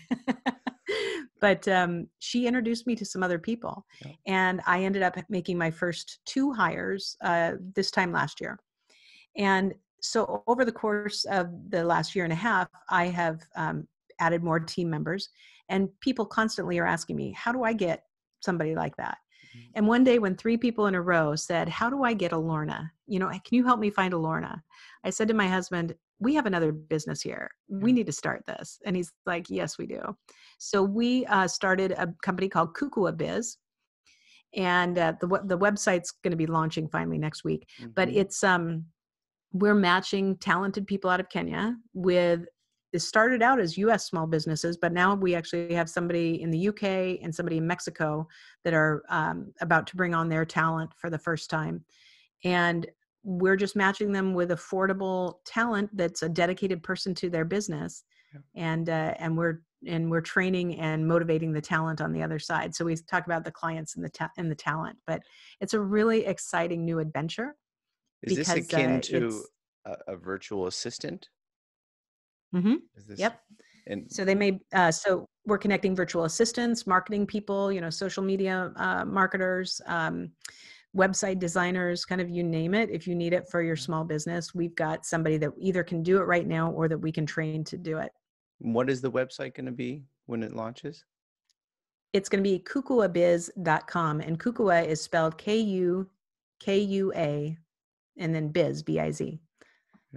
But she introduced me to some other people. Yeah. And I ended up making my first two hires this time last year. And so over the course of the last year and a half, I have added more team members. And people constantly are asking me, how do I get somebody like that? And one day when 3 people in a row said, how do I get a Lorna? Can you help me find a Lorna? I said to my husband, we have another business here. We need to start this. And he's like, yes, we do. So we started a company called KuKua Biz. And the website's going to be launching finally next week. But it's we're matching talented people out of Kenya with, it started out as US small businesses, but now we actually have somebody in the UK and somebody in Mexico that are about to bring on their talent for the first time. And we're just matching them with affordable talent that's a dedicated person to their business. Yeah. And we're training and motivating the talent on the other side. So we talk about the clients and the talent, but it's a really exciting new adventure. Is this akin to a virtual assistant? Mm-hmm. Is this, yep. And so they may, so we're connecting virtual assistants, marketing people, social media marketers, website designers, kind of you name it. If you need it for your small business, we've got somebody that either can do it right now or that we can train to do it. What is the website going to be when it launches? It's going to be KuKuaBiz.com, and KuKua is spelled KUKUA and then Biz, B-I-Z.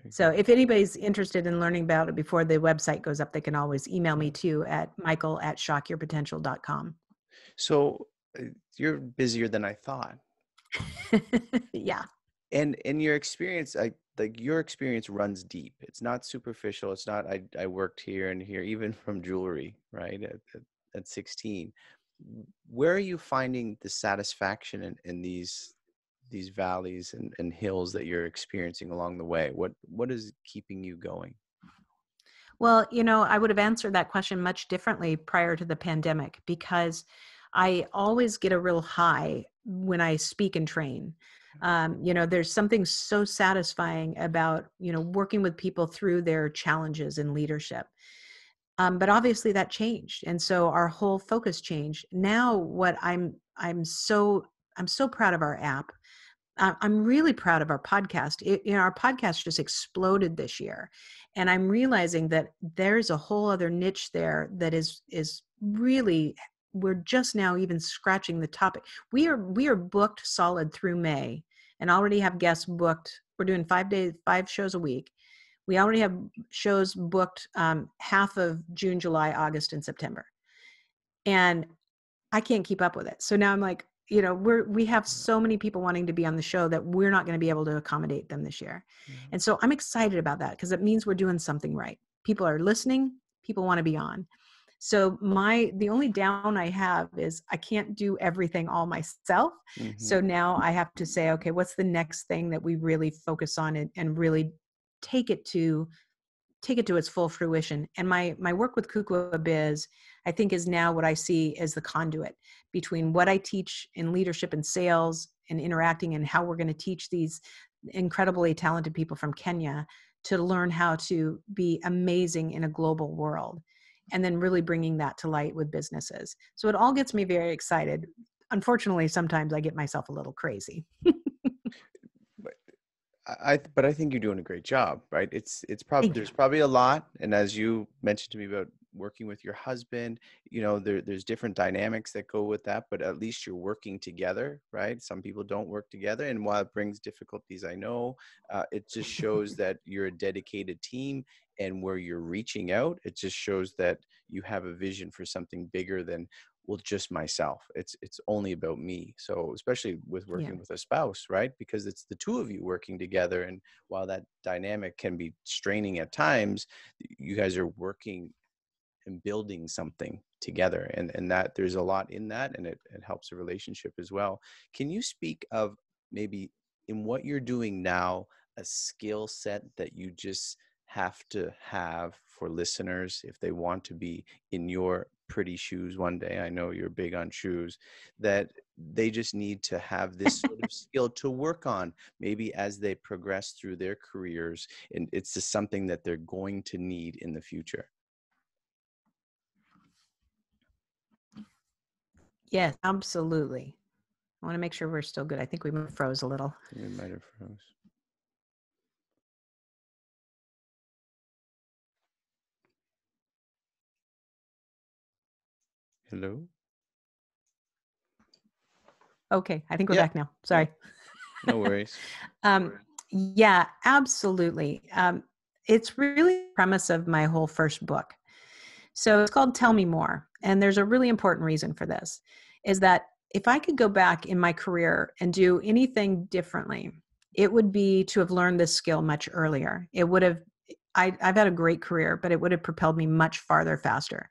So if anybody's interested in learning about it before the website goes up, they can always email me too at michael@shockyourpotential.com. So you're busier than I thought. Yeah. And in your experience, like your experience runs deep. It's not superficial. It's not, I worked here and here, even from jewelry, right? At 16. Where are you finding the satisfaction in these valleys and hills that you're experiencing along the way? What is keeping you going? Well, I would have answered that question much differently prior to the pandemic, because I always get a real high when I speak and train. There's something so satisfying about, working with people through their challenges in leadership. But obviously that changed. And so our whole focus changed. Now what I'm so proud of our app. I'm really proud of our podcast. Our podcast just exploded this year. And I'm realizing that there's a whole other niche there that is really, we're just now even scratching the topic. We are booked solid through May and already have guests booked. We're doing 5 shows a week. We already have shows booked half of June, July, August, and September. And I can't keep up with it. So now I'm like, we have so many people wanting to be on the show that we're not going to be able to accommodate them this year. Yeah. And so I'm excited about that because it means we're doing something right. People are listening. People want to be on. So the only down I have is I can't do everything all myself. Mm-hmm. So now I have to say, okay, what's the next thing that we really focus on and really take it to its full fruition. And my work with KuKua Biz, I think, is now what I see as the conduit between what I teach in leadership and sales and interacting, and how we're going to teach these incredibly talented people from Kenya to learn how to be amazing in a global world, and then really bringing that to light with businesses. So it all gets me very excited. Unfortunately, sometimes I get myself a little crazy. But I think you're doing a great job, right? It's probably, there's probably a lot. And as you mentioned to me about working with your husband, there's different dynamics that go with that, but at least you're working together, right? Some people don't work together. And while it brings difficulties, I know, it just shows that you're a dedicated team, and where you're reaching out, it just shows that you have a vision for something bigger than, well, just myself. It's only about me. So especially with working with a spouse, right? Because it's the two of you working together. And while that dynamic can be straining at times, you guys are working and building something together. And that there's a lot in that, and it helps the relationship as well. Can you speak of maybe in what you're doing now, a skill set that you just have to have for listeners if they want to be in your pretty shoes one day? I know you're big on shoes, that they just need to have this sort of skill to work on maybe as they progress through their careers, and it's just something that they're going to need in the future. Yes, absolutely. I want to make sure we're still good. I think we froze a little. We might have froze. Hello? Okay, I think we're Yep. back now. Yep. Sorry. No worries. Um, yeah, absolutely. It's really the premise of my whole first book. So it's called Tell Me More. And there's a really important reason for this, is that if I could go back in my career and do anything differently, it would be to have learned this skill much earlier. It would have, I've had a great career, but it would have propelled me much farther faster.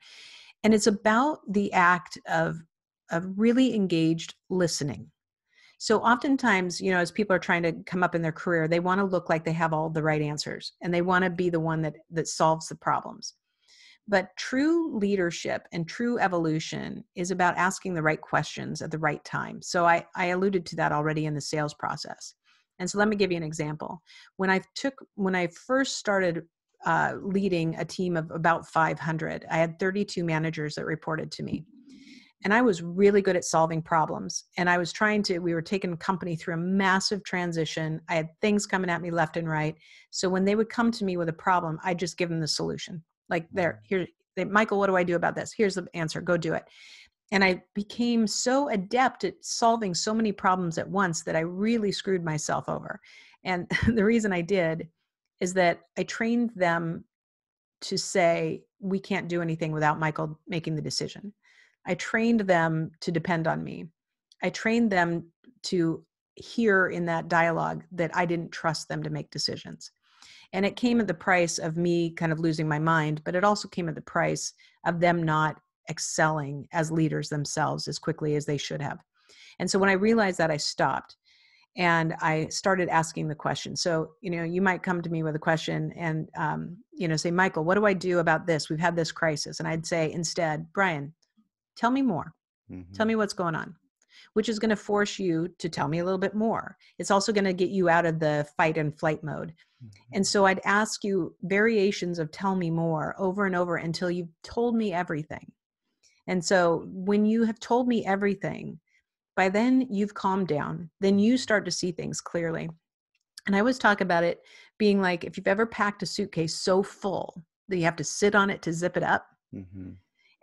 And it's about the act of really engaged listening. So oftentimes, as people are trying to come up in their career, they want to look like they have all the right answers and they want to be the one that solves the problems. But true leadership and true evolution is about asking the right questions at the right time. So I alluded to that already in the sales process. And so let me give you an example. When I first started leading a team of about 500, I had 32 managers that reported to me. And I was really good at solving problems. And we were taking the company through a massive transition. I had things coming at me left and right. So when they would come to me with a problem, I'd just give them the solution. Like, Michael, what do I do about this? Here's the answer. Go do it. And I became so adept at solving so many problems at once that I really screwed myself over. And the reason I did is that I trained them to say, we can't do anything without Michael making the decision. I trained them to depend on me. I trained them to hear in that dialogue that I didn't trust them to make decisions. And it came at the price of me kind of losing my mind, but it also came at the price of them not excelling as leaders themselves as quickly as they should have. And so when I realized that, I stopped and I started asking the question. So, you might come to me with a question and, say, Michael, what do I do about this? We've had this crisis. And I'd say instead, Brian, tell me more. Tell me what's going on, which is going to force you to tell me a little bit more. It's also going to get you out of the fight and flight mode. And so I'd ask you variations of tell me more over and over until you've told me everything. And so when you have told me everything, by then you've calmed down. Then you start to see things clearly. And I always talk about it being like, if you've ever packed a suitcase so full that you have to sit on it to zip it up,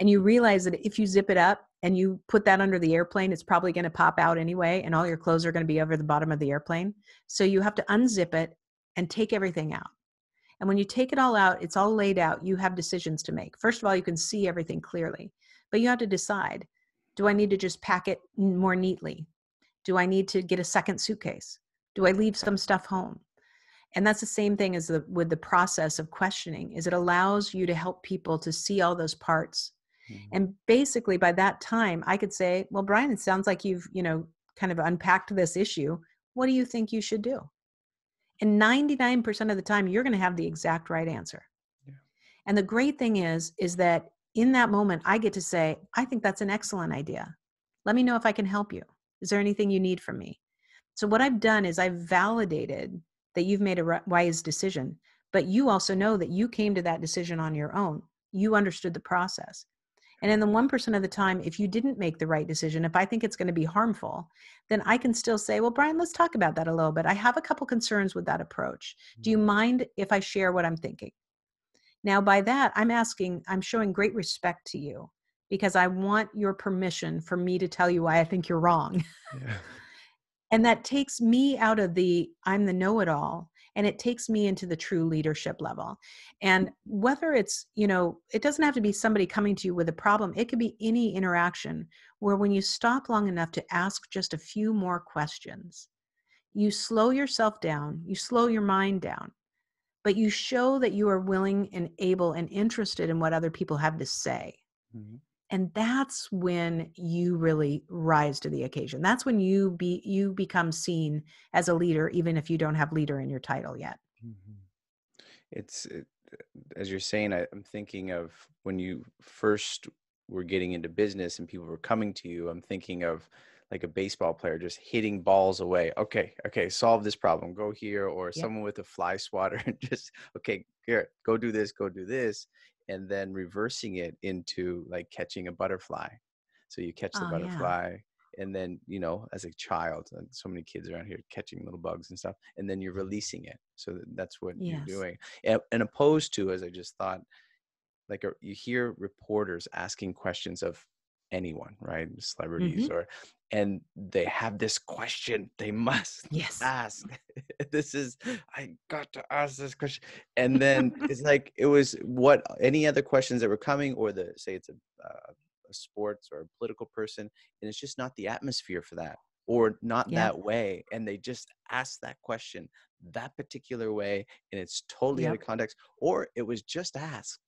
and you realize that if you zip it up and you put that under the airplane, it's probably going to pop out anyway, and all your clothes are going to be over the bottom of the airplane. So you have to unzip it and take everything out. And when you take it all out, it's all laid out. You have decisions to make. First of all, you can see everything clearly, but you have to decide, do I need to just pack it more neatly? Do I need to get a second suitcase? Do I leave some stuff home? And that's the same thing as with the process of questioning, is it allows you to help people to see all those parts. And basically by that time, I could say, well, Brian, it sounds like you've, kind of unpacked this issue. What do you think you should do? And 99% of the time, you're going to have the exact right answer. Yeah. And the great thing is that in that moment, I get to say, I think that's an excellent idea. Let me know if I can help you. Is there anything you need from me? So what I've done is I've validated that you've made a wise decision, but you also know that you came to that decision on your own. You understood the process. And in the 1% of the time, if you didn't make the right decision, if I think it's going to be harmful, then I can still say, well, Brian, let's talk about that a little bit. I have a couple concerns with that approach. Do you mind if I share what I'm thinking? Now, by that, I'm showing great respect to you because I want your permission for me to tell you why I think you're wrong. Yeah. And that takes me out of I'm the know-it-all, and it takes me into the true leadership level. And whether it's, it doesn't have to be somebody coming to you with a problem. It could be any interaction where when you stop long enough to ask just a few more questions, you slow yourself down, you slow your mind down, but you show that you are willing and able and interested in what other people have to say. Mm-hmm. And that's when you really rise to the occasion. That's when you become seen as a leader, even if you don't have leader in your title yet. Mm-hmm. As you're saying, I'm thinking of when you first were getting into business and people were coming to you. I'm thinking of like a baseball player just hitting balls away. Okay, solve this problem. Go here, or someone with a fly swatter and just, okay, here, go do this. And then reversing it into like catching a butterfly. So you catch the butterfly, and then, as a child, so many kids around here catching little bugs and stuff, and then you're releasing it. So that's what you're doing. And opposed to, as I just thought, like you hear reporters asking questions of anyone, right? Celebrities Hmm. and they have this question they must Yes. ask. I got to ask this question. And then it's like, it was what any other questions that were coming, or say it's a sports or a political person, and it's just not the atmosphere for that, or not Yep. that way. And they just ask that question that particular way, and it's totally out of Yep. context, or it was just asked.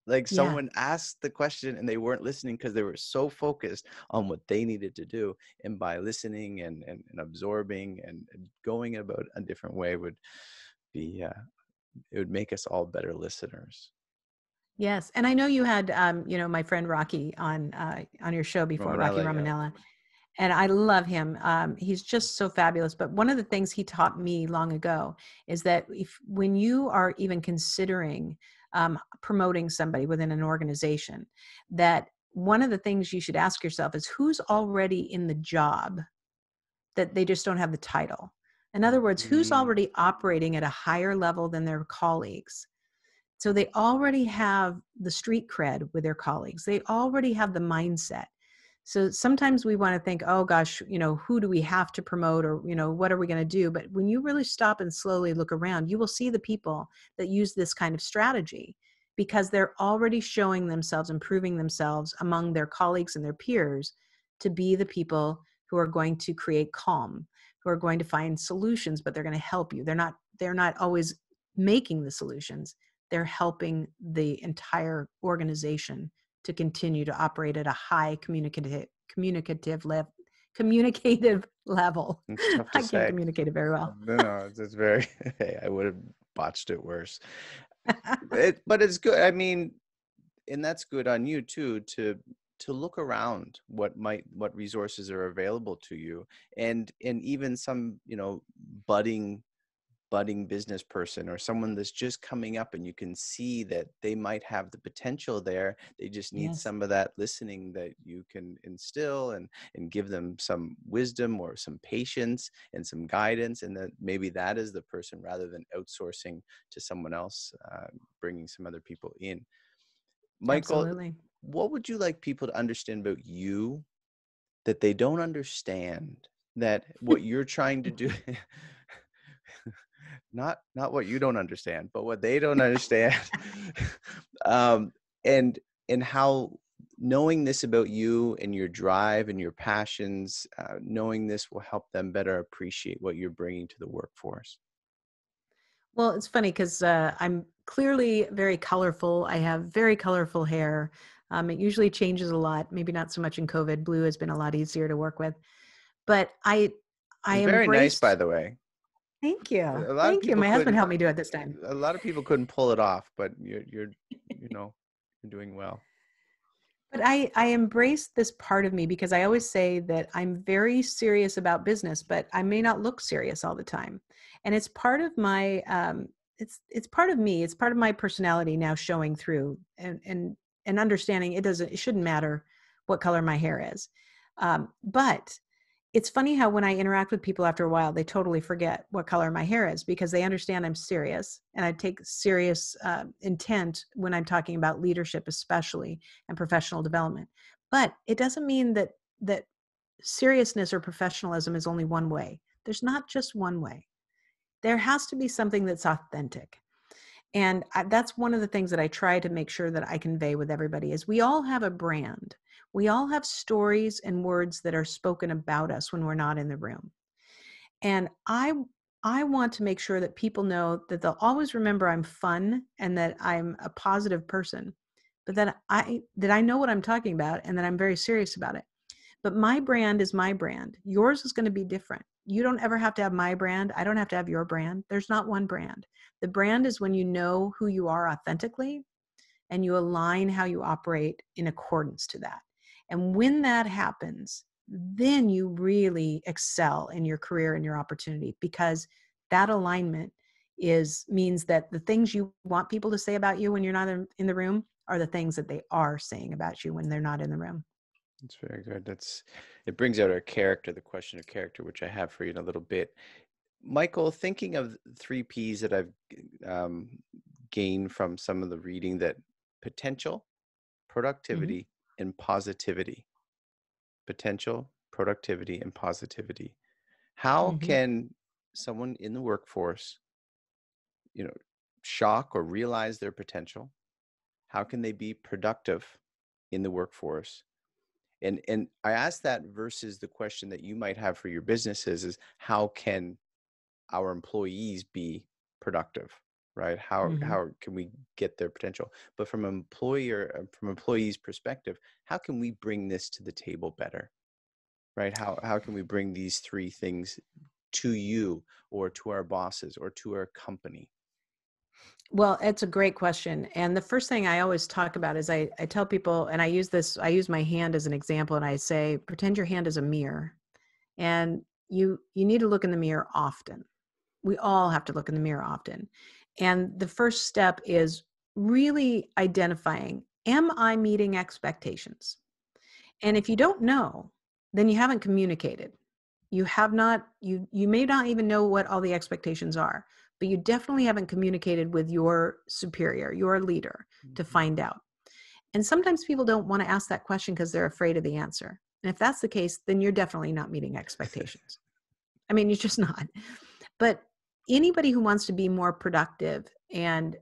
Like Yeah. someone asked the question and they weren't listening because they were so focused on what they needed to do. And by listening and absorbing and going about a different way would be, it would make us all better listeners. Yes. And I know you had, my friend Rocky on your show before, Rocky Romanella, yeah. Ramanella. And I love him. He's just so fabulous. But one of the things he taught me long ago is that when you are even considering promoting somebody within an organization, that one of the things you should ask yourself is who's already in the job that they just don't have the title. In other words, who's Mm, already operating at a higher level than their colleagues? So they already have the street cred with their colleagues. They already have the mindset. So sometimes we want to think, oh gosh, who do we have to promote, or, what are we going to do? But when you really stop and slowly look around, you will see the people that use this kind of strategy because they're already showing themselves, improving themselves among their colleagues and their peers to be the people who are going to create calm, who are going to find solutions, but they're going to help you. They're not always making the solutions. They're helping the entire organization to continue to operate at a high communicative level. it's tough to I can't say. communicate it very well. No, it's very, I would have botched it worse. But it's good. I mean, and that's good on you too, to look around what resources are available to you, and even some, budding business person or someone that's just coming up, and you can see that they might have the potential there. They just need Yes, some of that listening that you can instill, and give them some wisdom or some patience and some guidance, and that maybe that is the person, rather than outsourcing to someone else, bringing some other people in. Michael, absolutely. what would you like people to understand about you that they don't understand, that what you're trying to do, not what you don't understand, but what they don't understand, um, and how knowing this about you and your drive and your passions, knowing this will help them better appreciate what you're bringing to the workforce. Well, it's funny because I'm clearly very colorful. I have very colorful hair. It usually changes a lot. Maybe not so much in COVID. Blue has been a lot easier to work with. But I It's very nice, by embraced. the way. Thank you, A lot of thank you. people My husband couldn't. helped me do it this time. A lot of people couldn't pull it off, but you're doing well. But I embrace this part of me because I always say that I'm very serious about business, but I may not look serious all the time. And it's part of my it's part of me. It's part of my personality now showing through, and understanding it shouldn't matter what color my hair is. But it's funny how when I interact with people after a while, they totally forget what color my hair is because they understand I'm serious, and I take serious intent when I'm talking about leadership, especially, and professional development. But it doesn't mean that seriousness or professionalism is only one way. There's not just one way. There has to be something that's authentic. And that's one of the things that I try to make sure that I convey with everybody is we all have a brand. We all have stories and words that are spoken about us when we're not in the room. And I want to make sure that people know that they'll always remember I'm fun and that I'm a positive person, but that I know what I'm talking about and that I'm very serious about it. But my brand is my brand. Yours is going to be different. You don't ever have to have my brand. I don't have to have your brand. There's not one brand. The brand is when you know who you are authentically and you align how you operate in accordance to that. And when that happens, then you really excel in your career and your opportunity because that alignment means that the things you want people to say about you when you're not in the room are the things that they are saying about you when they're not in the room. That's very good. It brings out our character, the question of character, which I have for you in a little bit. Michael, thinking of 3 Ps that I've um, gained from some of the reading, that potential, Mm-hmm. productivity, and positivity. potential, productivity, and positivity. How Hmm. can someone in the workforce, you know, shock or realize their potential? How can they be productive in the workforce? And I ask that versus the question that you might have for your businesses is how can our employees be productive, right? Hmm. How can we get their potential? But from employees' perspective, how can we bring this to the table better, right? How can we bring these three things to you or to our bosses or to our company? Well, it's a great question. And the first thing I always talk about is I tell people, and I use my hand as an example, and I say, pretend your hand is a mirror. And you need to look in the mirror often. We all have to look in the mirror often. And the first step is really identifying, am I meeting expectations? And if you don't know, then you haven't communicated. You have not, you may not even know what all the expectations are, but you definitely haven't communicated with your superior, your leader, to Mhm. find out. And sometimes people don't want to ask that question because they're afraid of the answer. And if that's the case, then you're definitely not meeting expectations. I mean, you're just not. But anybody who wants to be more productive and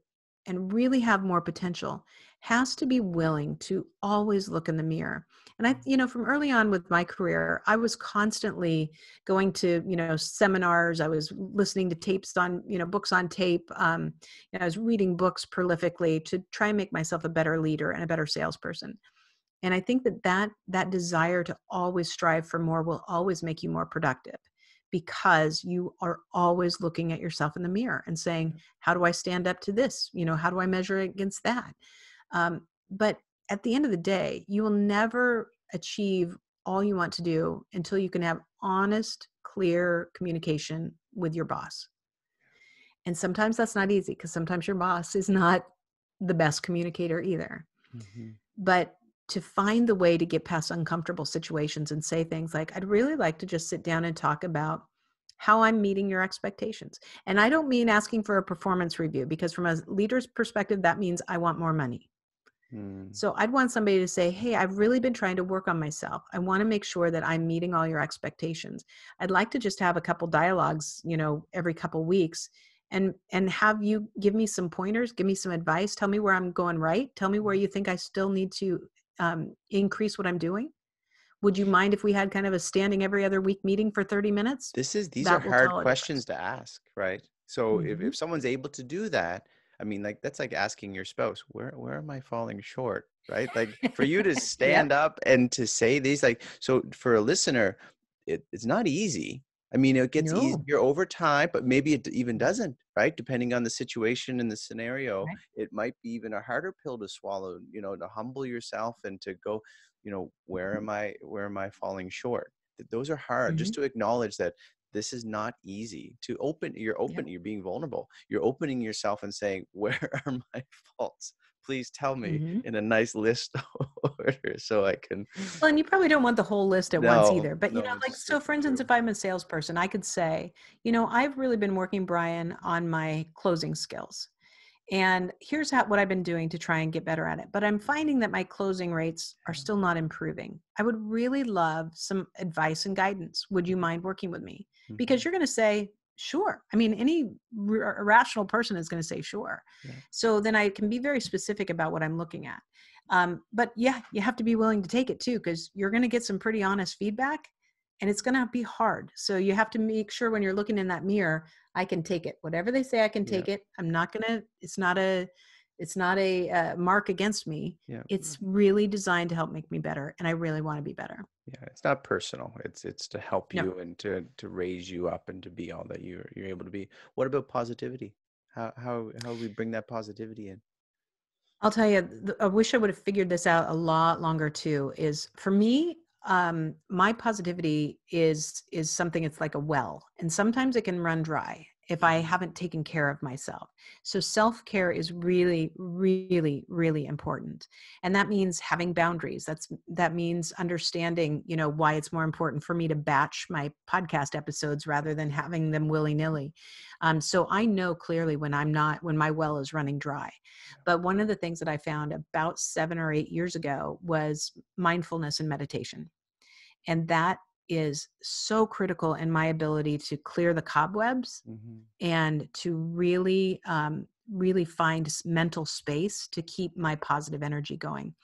really have more potential has to be willing to always look in the mirror. And I, from early on with my career, I was constantly going to, seminars. I was listening to tapes on, books on tape. I was reading books prolifically to try and make myself a better leader and a better salesperson. And I think that desire to always strive for more will always make you more productive because you are always looking at yourself in the mirror and saying, how do I stand up to this? How do I measure against that? But at the end of the day, you will never achieve all you want to do until you can have honest, clear communication with your boss. And sometimes that's not easy because sometimes your boss is not the best communicator either. Mhm. But to find the way to get past uncomfortable situations and say things like, I'd really like to just sit down and talk about how I'm meeting your expectations. And I don't mean asking for a performance review because from a leader's perspective, that means I want more money. Mm. So I'd want somebody to say, hey, I've really been trying to work on myself. I want to make sure that I'm meeting all your expectations. I'd like to just have a couple dialogues, every couple weeks and have you give me some pointers, give me some advice, tell me where I'm going right. Tell me where you think I still need to increase what I'm doing. Would you mind if we had kind of a standing every other week meeting for 30 minutes? These are That will hard tell a questions difference. to ask, right? So Hmm. if someone's able to do that, I mean, like that's like asking your spouse, where am I falling short, right? Like for you to Yep. stand up and to say these, like, so for a listener, it's not easy. I mean, it gets No. easier over time, but maybe it even doesn't, right? Depending on the situation and the scenario, Right. it might be even a harder pill to swallow, to humble yourself and to go, where am I falling short? Those are hard. Just Hmm. to acknowledge that this is not easy. Yep. You're being vulnerable. You're opening yourself and saying, where are my faults? Please tell me Hmm. in a nice list order so I can. Well, and you probably don't want the whole list at once No, either. But, no, like, it's so for instance, true. if I'm a salesperson, I could say, I've really been working, Brian, on my closing skills. And here's what I've been doing to try and get better at it. But I'm finding that my closing rates are still not improving. I would really love some advice and guidance. Would you mind working with me? Because Mhm. you're going to say, sure. I mean, any rational person is going to say, sure. Yeah. So then I can be very specific about what I'm looking at. But yeah, you have to be willing to take it too, because you're going to get some pretty honest feedback and it's going to be hard. So you have to make sure when you're looking in that mirror, I can take it. Whatever they say, I can Yeah. take it. I'm not going to, it's not a mark against me. Yeah. It's really designed to help make me better. And I really want to be better. Yeah. It's not personal. It's to help No, you and to raise you up and to be all that you're able to be. What about positivity? How do we bring that positivity in? I'll tell you, I wish I would have figured this out a lot longer too. Is for me, my positivity is something. It's like a well, and sometimes it can run dry if I Mhm. haven't taken care of myself. So self-care is really, really, really important, and that means having boundaries. That means understanding, why it's more important for me to batch my podcast episodes rather than having them willy-nilly. So I know clearly when my well is running dry. But one of the things that I found about 7 or 8 years ago was mindfulness and meditation. And that is so critical in my ability to clear the cobwebs Mm-hmm. and to really, really find mental space to keep my positive energy going.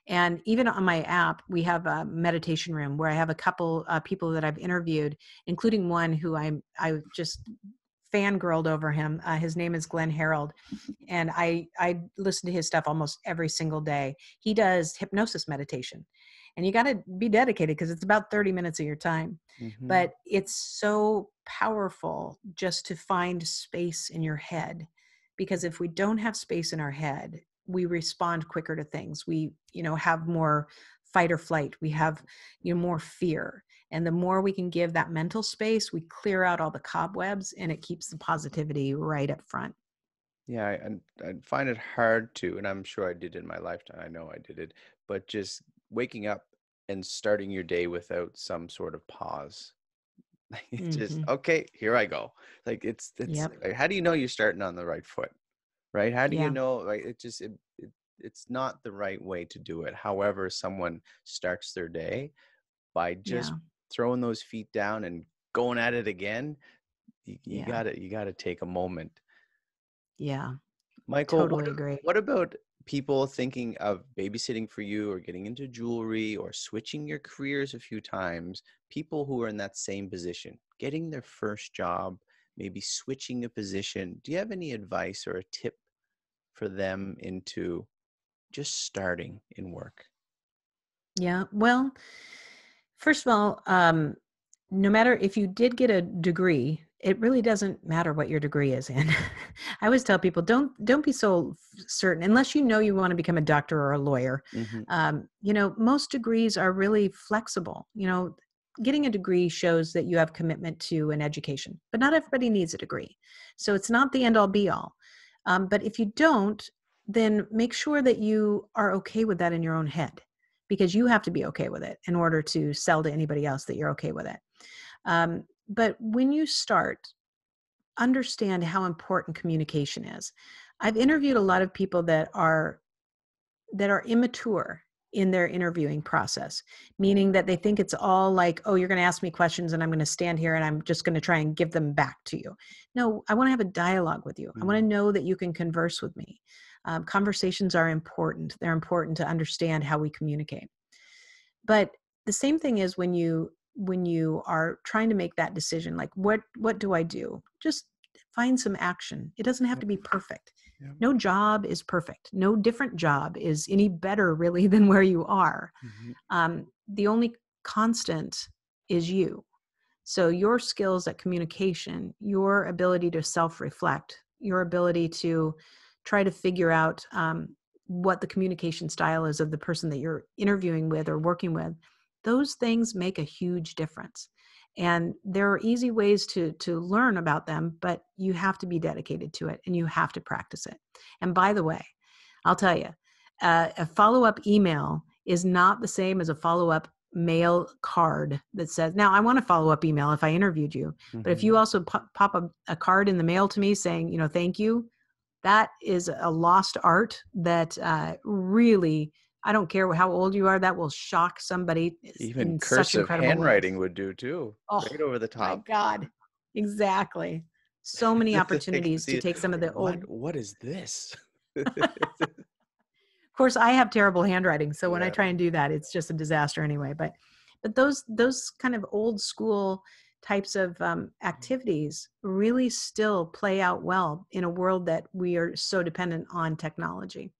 And even on my app, we have a meditation room where I have a couple people that I've interviewed, including one who I just fangirled over him. His name is Glenn Harold, and I listen to his stuff almost every single day. He does hypnosis meditation, and you got to be dedicated because it's about 30 minutes of your time. Mm-hmm. But it's so powerful just to find space in your head, because if we don't have space in our head, we respond quicker to things. We, have more fight or flight. We have, more fear. And the more we can give that mental space, we clear out all the cobwebs and it keeps the positivity right up front. Yeah, I find it hard to, and I'm sure I did in my lifetime. I know I did it, but just waking up and starting your day without some sort of pause. It's just, Hmm. okay, here I go. Like it's Yep. like, how do you know you're starting on the right foot, right? How do you Yeah. know? Like it's not the right way to do it. However, someone starts their day by just Yeah. throwing those feet down and going at it again. You Yeah. gotta take a moment. Yeah. Michael, Totally agree. what about people thinking of babysitting for you or getting into jewelry or switching your careers a few times? People who are in that same position, getting their first job, maybe switching a position. Do you have any advice or a tip for them into just starting in work? Yeah. Well, first of all, no matter if you did get a degree, it really doesn't matter what your degree is in. I always tell people, don't be so certain unless you know you want to become a doctor or a lawyer. Hmm. Most degrees are really flexible. Getting a degree shows that you have commitment to an education, but not everybody needs a degree, so it's not the end all be all. But if you don't, then make sure that you are okay with that in your own head, because you have to be okay with it in order to sell to anybody else that you're okay with it. But when you start, understand how important communication is. I've interviewed a lot of people that are immature in their interviewing process, meaning that they think it's all like, oh, you're going to ask me questions and I'm going to stand here and I'm just going to try and give them back to you. No, I want to have a dialogue with you. I want to know that you can converse with me. Conversations are important. They're important to understand how we communicate. But the same thing is when you are trying to make that decision, like what do I do? Just find some action. It doesn't have Yep. to be perfect. Yep. No job is perfect. No different job is any better really than where you are. Hmm. The only constant is you. So your skills at communication, your ability to self-reflect, your ability to try to figure out what the communication style is of the person that you're interviewing with or working with, those things make a huge difference. And there are easy ways to learn about them, but you have to be dedicated to it and you have to practice it. And by the way, I'll tell you, a follow-up email is not the same as a follow-up mail card that says, now I want a follow-up email if I interviewed you. But if Hmm. you also pop a card in the mail to me saying, thank you, that is a lost art that really, I don't care how old you are, that will shock somebody Even in such cursive incredible ways. handwriting would do too, Oh right over the my top. God. Exactly. So many They can opportunities to see take some of the old. what is this? Of course, I have terrible handwriting, so when I Yeah. try and do that, it's just a disaster anyway. But those kind of old school types of activities really still play out well in a world that we are so dependent on technology.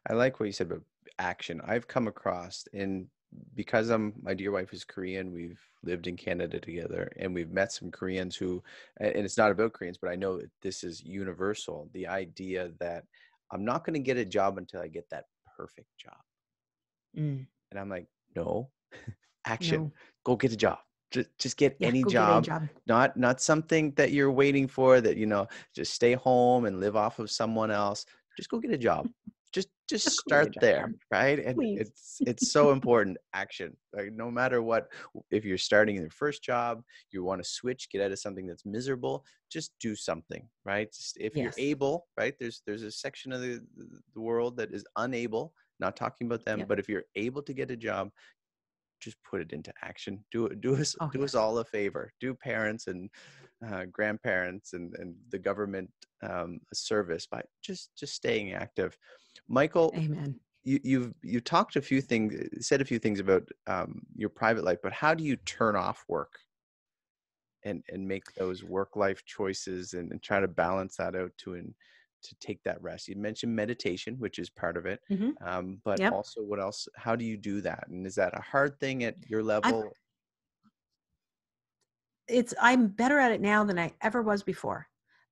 I like what you said about action. I've come across in because my dear wife is Korean, we've lived in Canada together and we've met some Koreans who, and it's not about Koreans, but I know that this is universal. The idea that I'm not going to get a job until I get that perfect job. Mm, And I'm like, no, action, no, go get a job. Just get yeah, any go get a job, job. not something that you're waiting for that, just stay home and live off of someone else. Just go get a job. Just Just go get a start there, job, right? And please. it's so important, action. Like no matter what, if you're starting your first job, you want to switch, get out of something that's miserable, just do something, right? Just, if you're Yes. able, right? There's a section of the world that is unable, not talking about them, Yep. but if you're able to get a job, just put it into action. Do Oh, us yes. all a favor. Do parents and grandparents and the government a service by just staying active. Michael, Amen. you talked said a few things about your private life, but how do you turn off work and make those work life choices and try to balance that out to take that rest? You mentioned meditation, which is part of it, Hmm. but Yep. also what else? How do you do that? And is that a hard thing at your I've, level? I'm better at it now than I ever was before.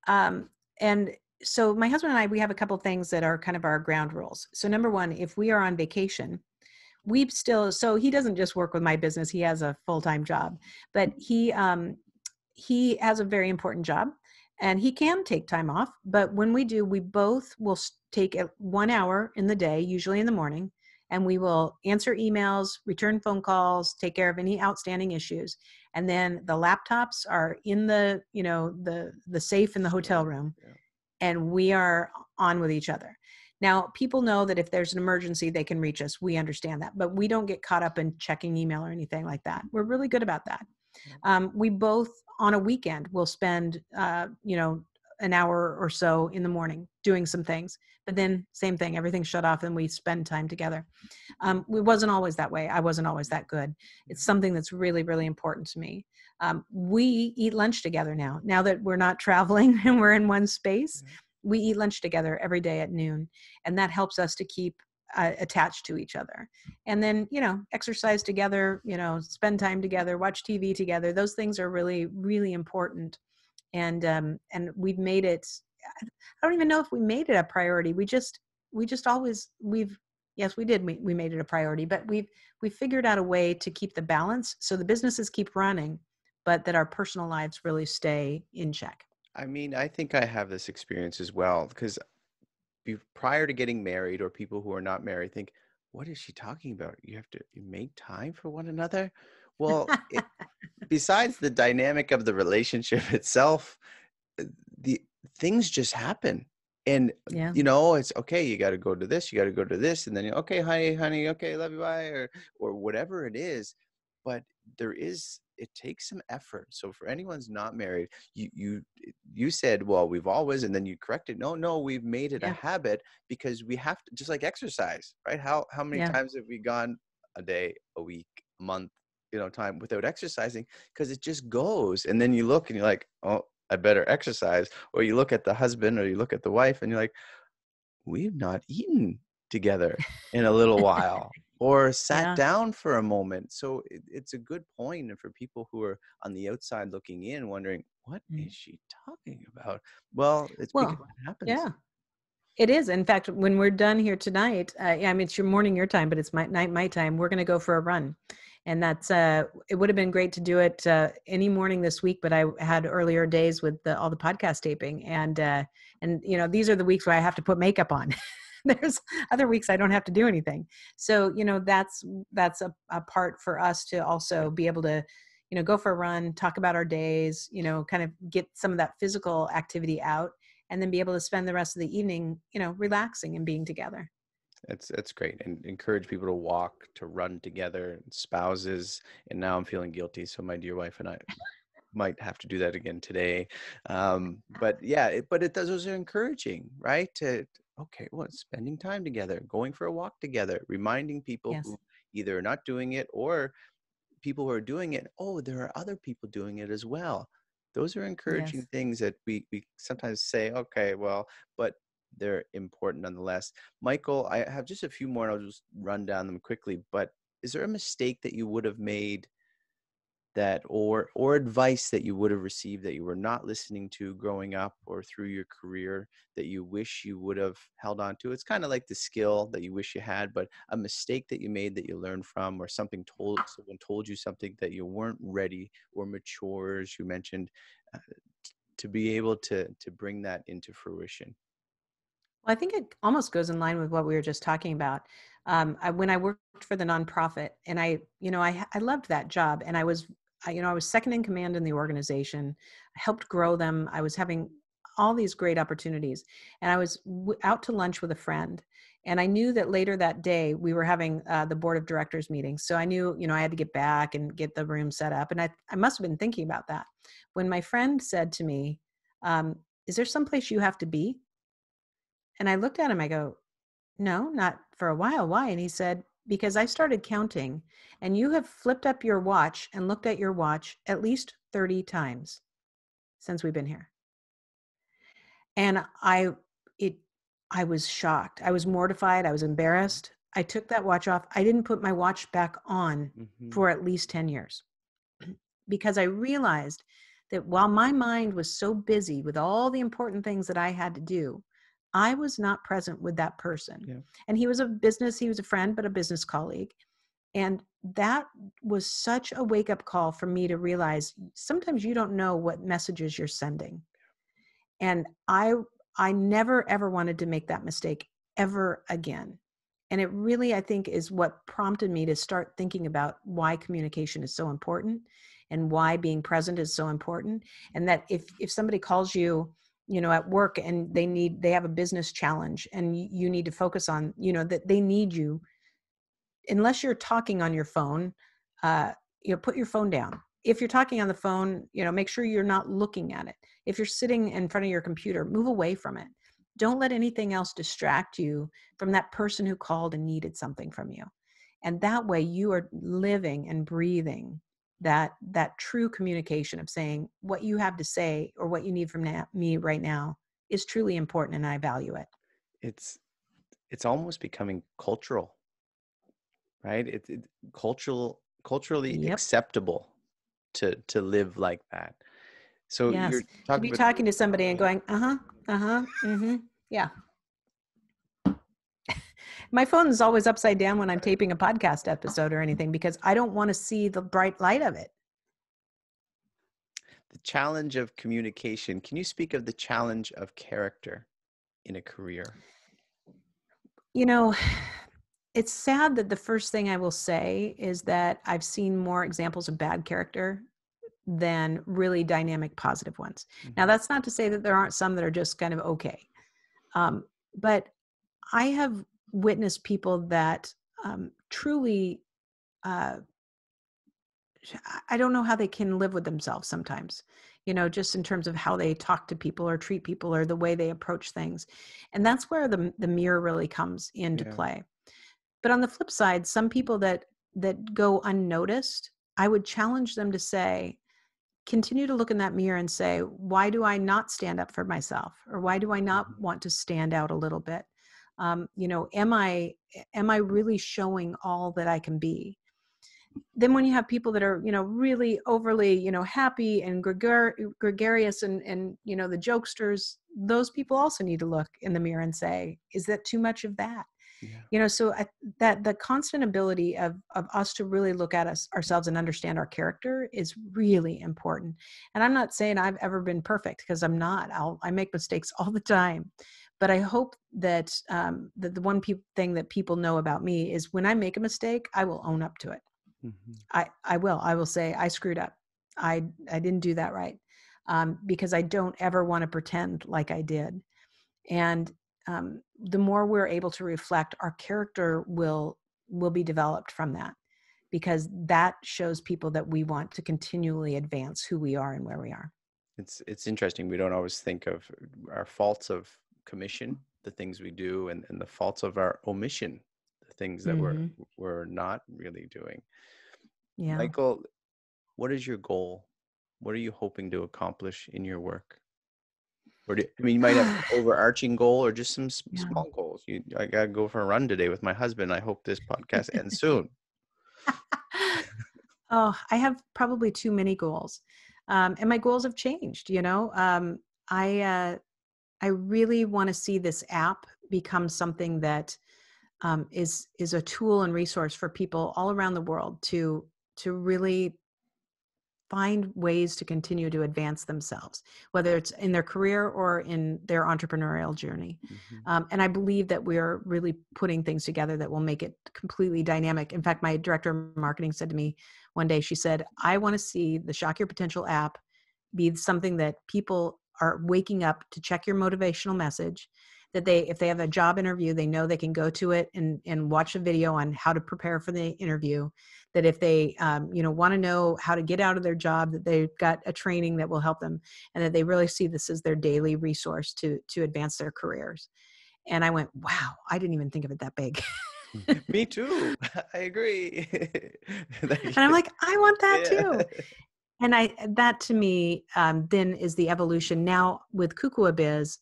Um, and so my husband and I, we have a couple things that are kind of our ground rules. So number one, if we are on vacation, so he doesn't just work with my business. He has a full-time job, but he has a very important job and he can take time off. But when we do, we both will take 1 hour in the day, usually in the morning, and we will answer emails, return phone calls, take care of any outstanding issues. And then the laptops are in the safe in the hotel Stored. room, Yeah. and we are on with each other. Now, people know that if there's an emergency, they can reach us. We understand that, but we don't get caught up in checking email or anything like that. We're really good about that. We both on a weekend will spend, an hour or so in the morning doing some things, but then same thing, everything's shut off and we spend time together. It wasn't always that way. I wasn't always that good. Yeah. It's something that's really, really important to me. We eat lunch together now that we're not traveling and we're in one space. Yeah. We eat lunch together every day at noon, and that helps us to keep attached to each other. And then, exercise together, spend time together, watch TV together. Those things are really, really important. And we've made it, I don't even know if we made it a priority. We just always, yes, we did. We made it a priority, but we figured out a way to keep the balance so the businesses keep running, but that our personal lives really stay in check. I mean, I think I have this experience as well because prior to getting married, or people who are not married think, what is she talking about? You make time for one another? Well, besides the dynamic of the relationship itself, the things just happen. And Yeah. it's okay, you got to go to this, you got to go to this, and then okay, honey, okay, love you, bye, or whatever it is. But it takes some effort. So for anyone who's not married, you said, well, we've always, and then you corrected, no, we've made it a Yeah. habit because we have to, just like exercise, right? How many Yeah. times have we gone a day, a week, a month, time without exercising? Because it just goes, and then you look and you're like, oh, I better exercise. Or you look at the husband or you look at the wife and you're like, we've not eaten together in a little while or sat Yeah. down for a moment. So it's a good point. And for people who are on the outside looking in, wondering, what Mm. is she talking about? Well, it's because Well, it happens. yeah. It is. In fact, when we're done here tonight, I mean, it's your morning, your time, but it's my night, my time. We're going to go for a run. And it would have been great to do it any morning this week, but I had earlier days with all the podcast taping. And these are the weeks where I have to put makeup on. There's other weeks I don't have to do anything. So, that's a part for us to also be able to, go for a run, talk about our days, kind of get some of that physical activity out, and then be able to spend the rest of the evening, relaxing and being together. That's great, and encourage people to walk, to run together, spouses. And now I'm feeling guilty, so my dear wife and I might have to do that again today. But yeah, those are encouraging, right? Okay, well, it's spending time together, going for a walk together, reminding people Yes. who either are not doing it or people who are doing it, oh, there are other people doing it as well. Those are encouraging Yes. things that we sometimes say, okay, well, but they're important nonetheless. Michael, I have just a few more and I'll just run down them quickly, but is there a mistake that you would have made or advice that you would have received that you were not listening to growing up or through your career that you wish you would have held on to? It's kind of like the skill that you wish you had, but a mistake that you made that you learned from, or someone told you something that you weren't ready or mature, as you mentioned, uh, to be able to bring that into fruition. Well, I think it almost goes in line with what we were just talking about. When I worked for the nonprofit, and I loved that job, and I was second in command in the organization. I helped grow them. I was having all these great opportunities. And I was out to lunch with a friend, and I knew that later that day we were having the board of directors meeting. So I knew, I had to get back and get the room set up. And I must have been thinking about that when my friend said to me, is there someplace you have to be? And I looked at him, I go, no, not for a while. Why? And he said, because I started counting and you have flipped up your watch and looked at your watch at least 30 times since we've been here. And I was shocked. I was mortified. I was embarrassed. I took that watch off. I didn't put my watch back on for at least 10 years because I realized that while my mind was so busy with all the important things that I had to do, I was not present with that person. Yeah. And he was a friend, but a business colleague. And that was such a wake-up call for me to realize sometimes you don't know what messages you're sending. And I never, ever wanted to make that mistake ever again. And it really, I think, is what prompted me to start thinking about why communication is so important and why being present is so important. And that if somebody calls you, at work and they have a business challenge and you need to focus on, that they need you, unless you're talking on your phone, put your phone down. If you're talking on the phone, make sure you're not looking at it. If you're sitting in front of your computer, move away from it. Don't let anything else distract you from that person who called and needed something from you. And that way you are living and breathing that true communication of saying what you have to say or what you need from me right now is truly important and I value it. It's almost becoming cultural, right? It's culturally acceptable to live like that. So yes, you're to be talking to somebody and going, yeah. My phone is always upside down when I'm taping a podcast episode or anything because I don't want to see the bright light of it. The challenge of communication. Can you speak of the challenge of character in a career? It's sad that the first thing I will say is that I've seen more examples of bad character than really dynamic positive ones. Now, that's not to say that there aren't some that are just kind of okay. But I have witnessed people that truly, I don't know how they can live with themselves sometimes, just in terms of how they talk to people or treat people or the way they approach things. And that's where the mirror really comes into play. But on the flip side, some people that go unnoticed, I would challenge them to say, continue to look in that mirror and say, why do I not stand up for myself? Or why do I not want to stand out a little bit? Am I really showing all that I can be? Then when you have people that are, really overly, happy and gregarious and the jokesters, those people also need to look in the mirror and say, is that too much of that? Yeah. So that the constant ability of us to really look at ourselves and understand our character is really important. And I'm not saying I've ever been perfect because I'm not. I make mistakes all the time. But I hope that the one thing that people know about me is when I make a mistake, I will own up to it. I will say I screwed up. I didn't do that right because I don't ever want to pretend like I did. And the more we're able to reflect, our character will be developed from that, because that shows people that we want to continually advance who we are and where we are. It's interesting. We don't always think of our faults of commission, the things we do, and the faults of our omission, the things that we're not really doing. Yeah. Michael, what is your goal? What are you hoping to accomplish in your work? Or you might have an overarching goal or just some small goals. I got to go for a run today with my husband. I hope this podcast ends soon. Oh, I have probably too many goals. And my goals have changed, I really want to see this app become something that is a tool and resource for people all around the world to really find ways to continue to advance themselves, whether it's in their career or in their entrepreneurial journey. And I believe that we're really putting things together that will make it completely dynamic. In fact, my director of marketing said to me one day, she said, I want to see the Shock Your Potential app be something that people are waking up to check your motivational message, that if they have a job interview, they know they can go to it and watch a video on how to prepare for the interview, that if they, want to know how to get out of their job, that they've got a training that will help them, and that they really see this as their daily resource to advance their careers. And I went, wow, I didn't even think of it that big. Me too. I agree. And I'm like, I want that Yeah. too. And that to me, then is the evolution now with KuKua Biz,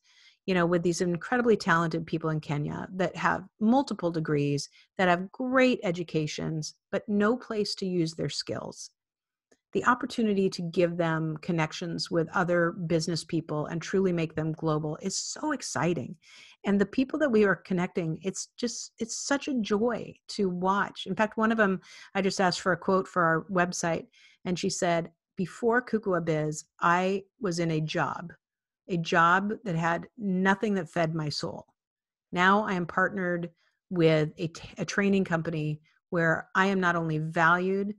with these incredibly talented people in Kenya that have multiple degrees, that have great educations, but no place to use their skills. The opportunity to give them connections with other business people and truly make them global is so exciting. And the people that we are connecting, it's such a joy to watch. In fact, one of them, I just asked for a quote for our website, and she said, before KuKua Biz, I was in a job that had nothing that fed my soul. Now I am partnered with a training company where I am not only valued,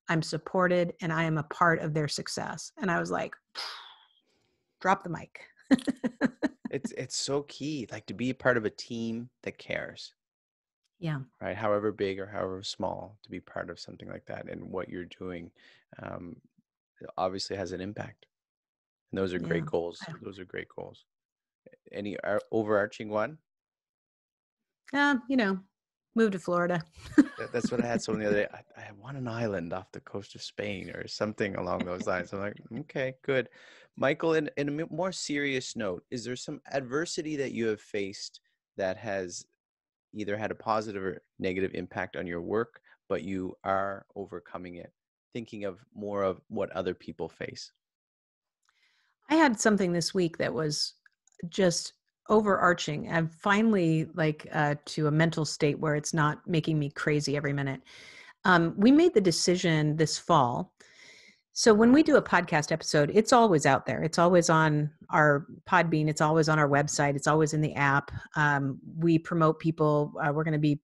I'm supported, and I am a part of their success. And I was like, drop the mic. It's so key, like to be part of a team that cares. Yeah. Right. However big or however small, to be part of something like that, and what you're doing obviously has an impact. And those are great goals. Those are great goals. Any overarching one? Move to Florida. That's what I had someone the other day. I want an island off the coast of Spain or something along those lines. I'm like, okay, good. Michael, in a more serious note, is there some adversity that you have faced that has either had a positive or negative impact on your work, but you are overcoming it? Thinking of more of what other people face. I had something this week that was just overarching. I'm finally to a mental state where it's not making me crazy every minute. We made the decision this fall. So when we do a podcast episode, it's always out there. It's always on our Podbean. It's always on our website. It's always in the app. We promote people. We're going to be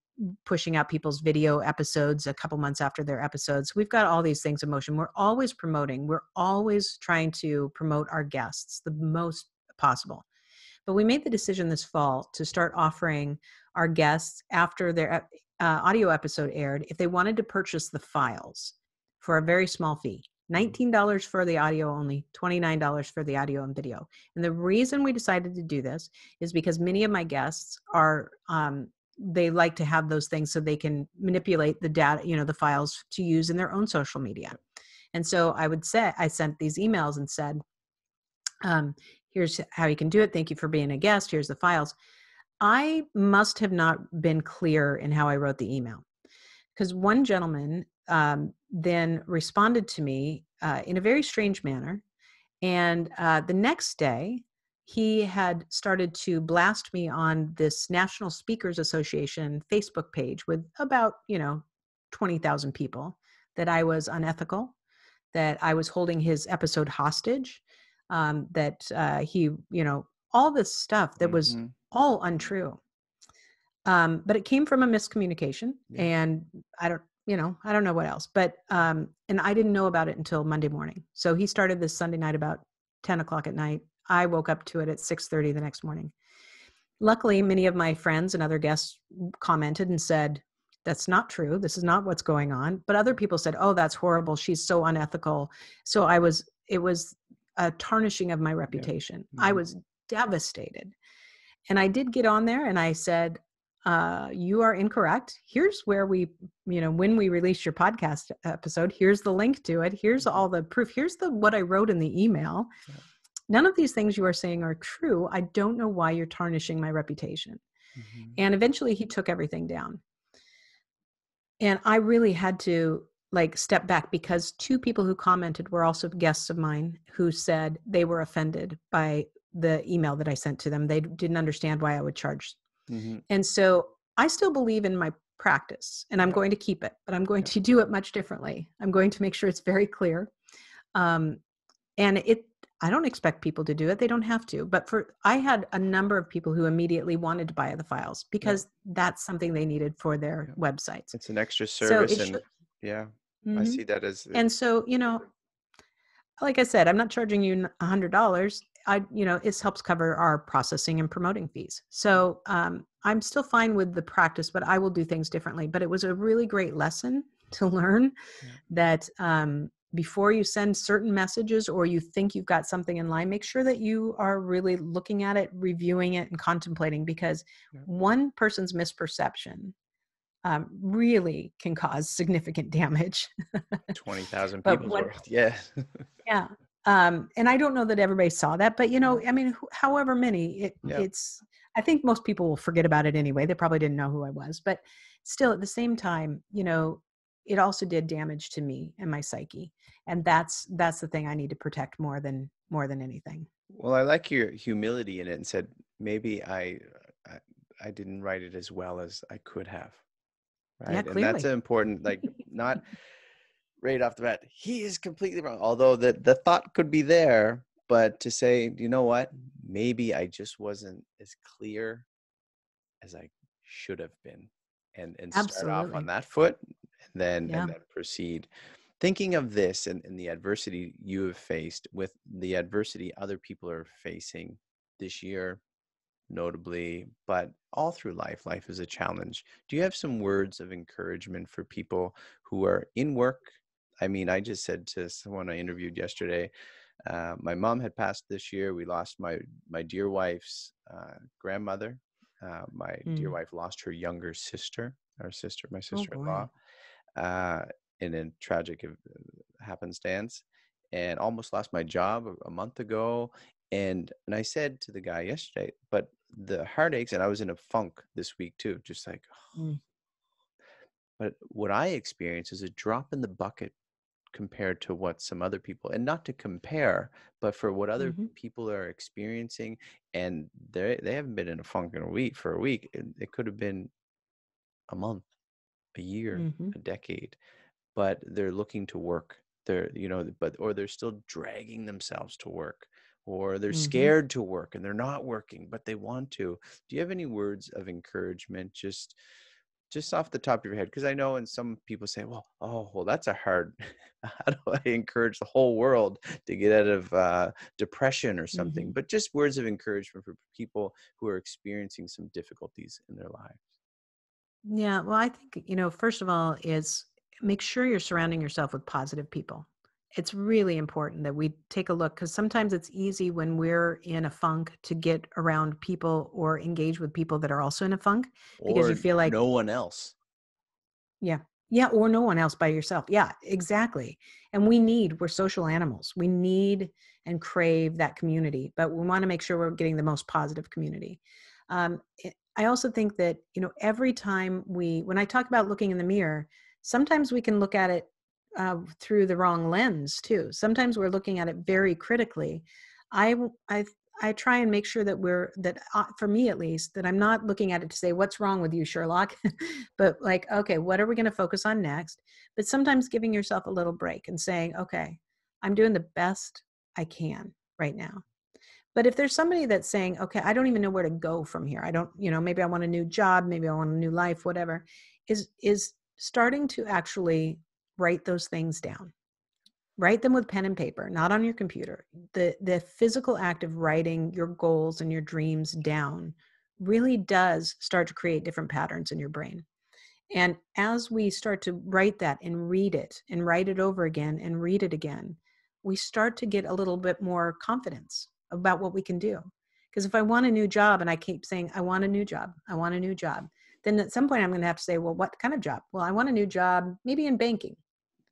pushing out people's video episodes a couple months after their episodes. We've got all these things in motion. We're always promoting. We're always trying to promote our guests the most possible. But we made the decision this fall to start offering our guests, after their audio episode aired, if they wanted to purchase the files for a very small fee. $19 for the audio only, $29 for the audio and video. And the reason we decided to do this is because many of my guests are, they like to have those things so they can manipulate the data, the files to use in their own social media. And so I sent these emails and said, here's how you can do it. Thank you for being a guest. Here's the files. I must have not been clear in how I wrote the email, because one gentleman then responded to me in a very strange manner. And the next day, he had started to blast me on this National Speakers Association Facebook page with about, 20,000 people, that I was unethical, that I was holding his episode hostage, that he, all this stuff that was all untrue. But it came from a miscommunication, and I don't know what else, but, and I didn't know about it until Monday morning. So he started this Sunday night about 10 o'clock at night. I woke up to it at 6:30 the next morning. Luckily, many of my friends and other guests commented and said, that's not true. This is not what's going on. But other people said, oh, that's horrible. She's so unethical. So it was a tarnishing of my reputation. I was devastated. And I did get on there and I said, you are incorrect. Here's where when we release your podcast episode, here's the link to it. Here's all the proof. Here's what I wrote in the email. None of these things you are saying are true. I don't know why you're tarnishing my reputation. And eventually he took everything down. And I really had to step back, because two people who commented were also guests of mine who said they were offended by the email that I sent to them. They didn't understand why I would charge. And so I still believe in my practice, and I'm going to keep it, but I'm going to do it much differently. I'm going to make sure it's very clear. And I don't expect people to do it. They don't have to. But I had a number of people who immediately wanted to buy the files because that's something they needed for their websites. It's an extra service. I see that as. And so, like I said, I'm not charging you $100. it helps cover our processing and promoting fees. So I'm still fine with the practice, but I will do things differently. But it was a really great lesson to learn Yeah. that before you send certain messages or you think you've got something in line, make sure that you are really looking at it, reviewing it, and contemplating, because Yeah. one person's misperception really can cause significant damage. 20,000 But people's what, world. Yeah. yeah. And I don't know that everybody saw that, but Yeah. I mean, however many, Yeah. it's, I think most people will forget about it anyway. They probably didn't know who I was, but still at the same time, it also did damage to me and my psyche. And that's the thing I need to protect more than anything. Well, I like your humility in it and said, maybe I, I didn't write it as well as I could have. Yeah, Right. And that's clearly. important, like not right off the bat, he is completely wrong. Although the thought could be there, but to say, you know what, maybe I just wasn't as clear as I should have been, and start off on Absolutely. that foot, and Yeah. then proceed. Thinking of this and the adversity you have faced with the adversity other people are facing this year, notably, but all through life, life is a challenge. Do you have some words of encouragement for people who are in work? I mean, I just said to someone I interviewed yesterday, my mom had passed this year. We lost my dear wife's grandmother. My dear Mm. wife lost her younger sister, my Oh sister-in-law, boy. uh, in a tragic happenstance, and almost lost my job a month ago. And I said to the guy yesterday, but the heartaches, and I was in a funk this week too, just like, Mm. but what I experienced is a drop in the bucket compared to what some other people, and not to compare, but for what other Mm-hmm. people are experiencing. And they haven't been in a funk in a week for a week. It could have been a month, a year, Mm-hmm. a decade, but they're looking to work. Or they're still dragging themselves to work, or they're Mm-hmm. scared to work and they're not working, but they want to. Do you have any words of encouragement, just off the top of your head? Because I know, and some people say, well, that's a hard, how do I encourage the whole world to get out of depression or something? Mm-hmm. But just words of encouragement for people who are experiencing some difficulties in their lives. Yeah, well, I think, first of all, is make sure you're surrounding yourself with positive people. It's really important that we take a look, because sometimes it's easy when we're in a funk to get around people or engage with people that are also in a funk, because you Or feel like, no one else. yeah, yeah, or no one else by yourself. Yeah, exactly. And we're social animals. We need and crave that community, but we want to make sure we're getting the most positive community. I also think that, every time when I talk about looking in the mirror, sometimes we can look at it through the wrong lens too. Sometimes we're looking at it very critically. I, I, I try and make sure for me at least, that I'm not looking at it to say, what's wrong with you, Sherlock? But like, okay, what are we going to focus on next? But sometimes giving yourself a little break and saying, okay, I'm doing the best I can right now. But if there's somebody that's saying, okay, I don't even know where to go from here. I don't, maybe I want a new job, maybe I want a new life, whatever, is starting to actually write those things down. Write them with pen and paper, not on your computer. The physical act of writing your goals and your dreams down really does start to create different patterns in your brain. And as we start to write that and read it and write it over again and read it again, we start to get a little bit more confidence about what we can do. Because if I want a new job and I keep saying, I want a new job, I want a new job, then at some point I'm going to have to say, well, what kind of job? Well, I want a new job, maybe in banking.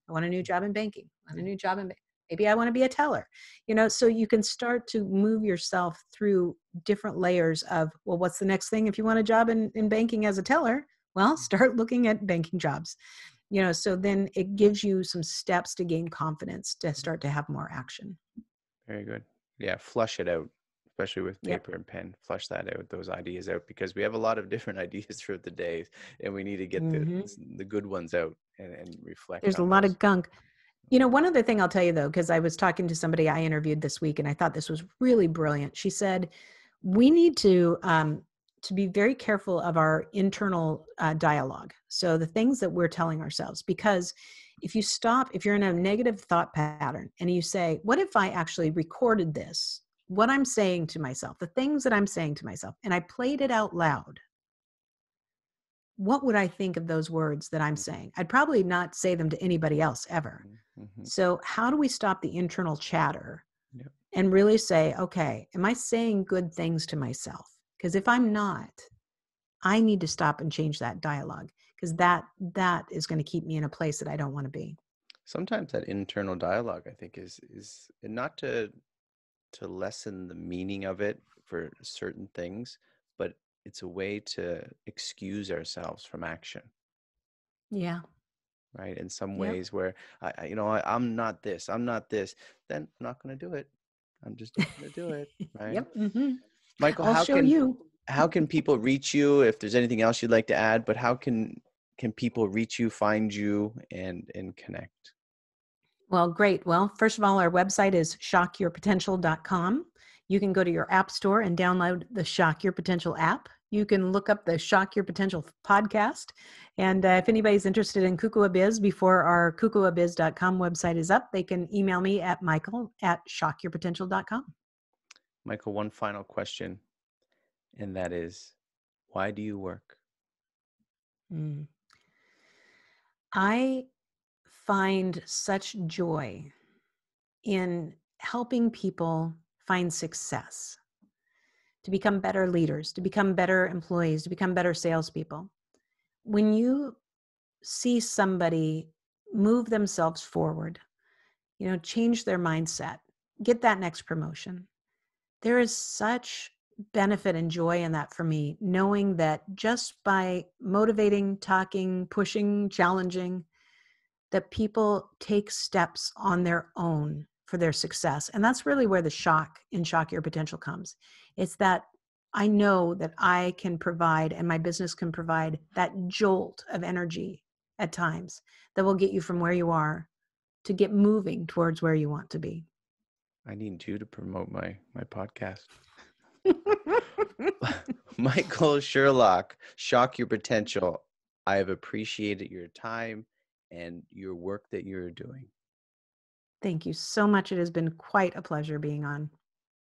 I want a new job in banking. I want a new job in maybe I want to be a teller. So you can start to move yourself through different layers of, well, what's the next thing if you want a job in banking as a teller? Well, start looking at banking jobs. So then it gives you some steps to gain confidence to start to have more action. Very good. Yeah, flush it out, especially with Yep. paper and pen. Flush that out, those ideas out, because we have a lot of different ideas throughout the day, and we need to get the Hmm. the good ones out and reflect There's a on lot those. of gunk. One other thing I'll tell you though, because I was talking to somebody I interviewed this week, and I thought this was really brilliant. She said, we need to be very careful of our internal dialogue. So the things that we're telling ourselves, because if you're in a negative thought pattern and you say, what if I actually recorded this? what I'm saying to myself, the things that I'm saying to myself, and I played it out loud, what would I think of those words that I'm saying? I'd probably not say them to anybody else ever. Mm-hmm. So how do we stop the internal chatter Yep. and really say, okay, am I saying good things to myself? Because if I'm not, I need to stop and change that dialogue, because that is going to keep me in a place that I don't want to be. Sometimes that internal dialogue, I think, is and not to lessen the meaning of it for certain things, but it's a way to excuse ourselves from action, Yeah. right? In some Yep. ways where I'm not this, I'm not this, then I'm not going to do it. I'm just not going to do it, right? Yep. Mm-hmm. Michael, I'll show you. how can people reach you? If there's anything else you'd like to add, but how can people reach you, find you, and connect? Well, great. Well, first of all, our website is shockyourpotential.com. You can go to your app store and download the Shock Your Potential app. You can look up the Shock Your Potential podcast. And if anybody's interested in KuKua Biz before our KuKuaBiz.com website is up, they can email me at michael@shockyourpotential.com. Michael, one final question, and that is, why do you work? Mm. I find such joy in helping people find success, to become better leaders, to become better employees, to become better salespeople. When you see somebody move themselves forward, change their mindset, get that next promotion, there is such benefit and joy in that for me, knowing that just by motivating, talking, pushing, challenging, that people take steps on their own for their success. And that's really where the shock in Shock Your Potential comes. It's that I know that I can provide, and my business can provide, that jolt of energy at times that will get you from where you are to get moving towards where you want to be. I need you to promote my podcast. Michael Sherlock, Shock Your Potential. I have appreciated your time and your work that you're doing. Thank you so much. It has been quite a pleasure being on.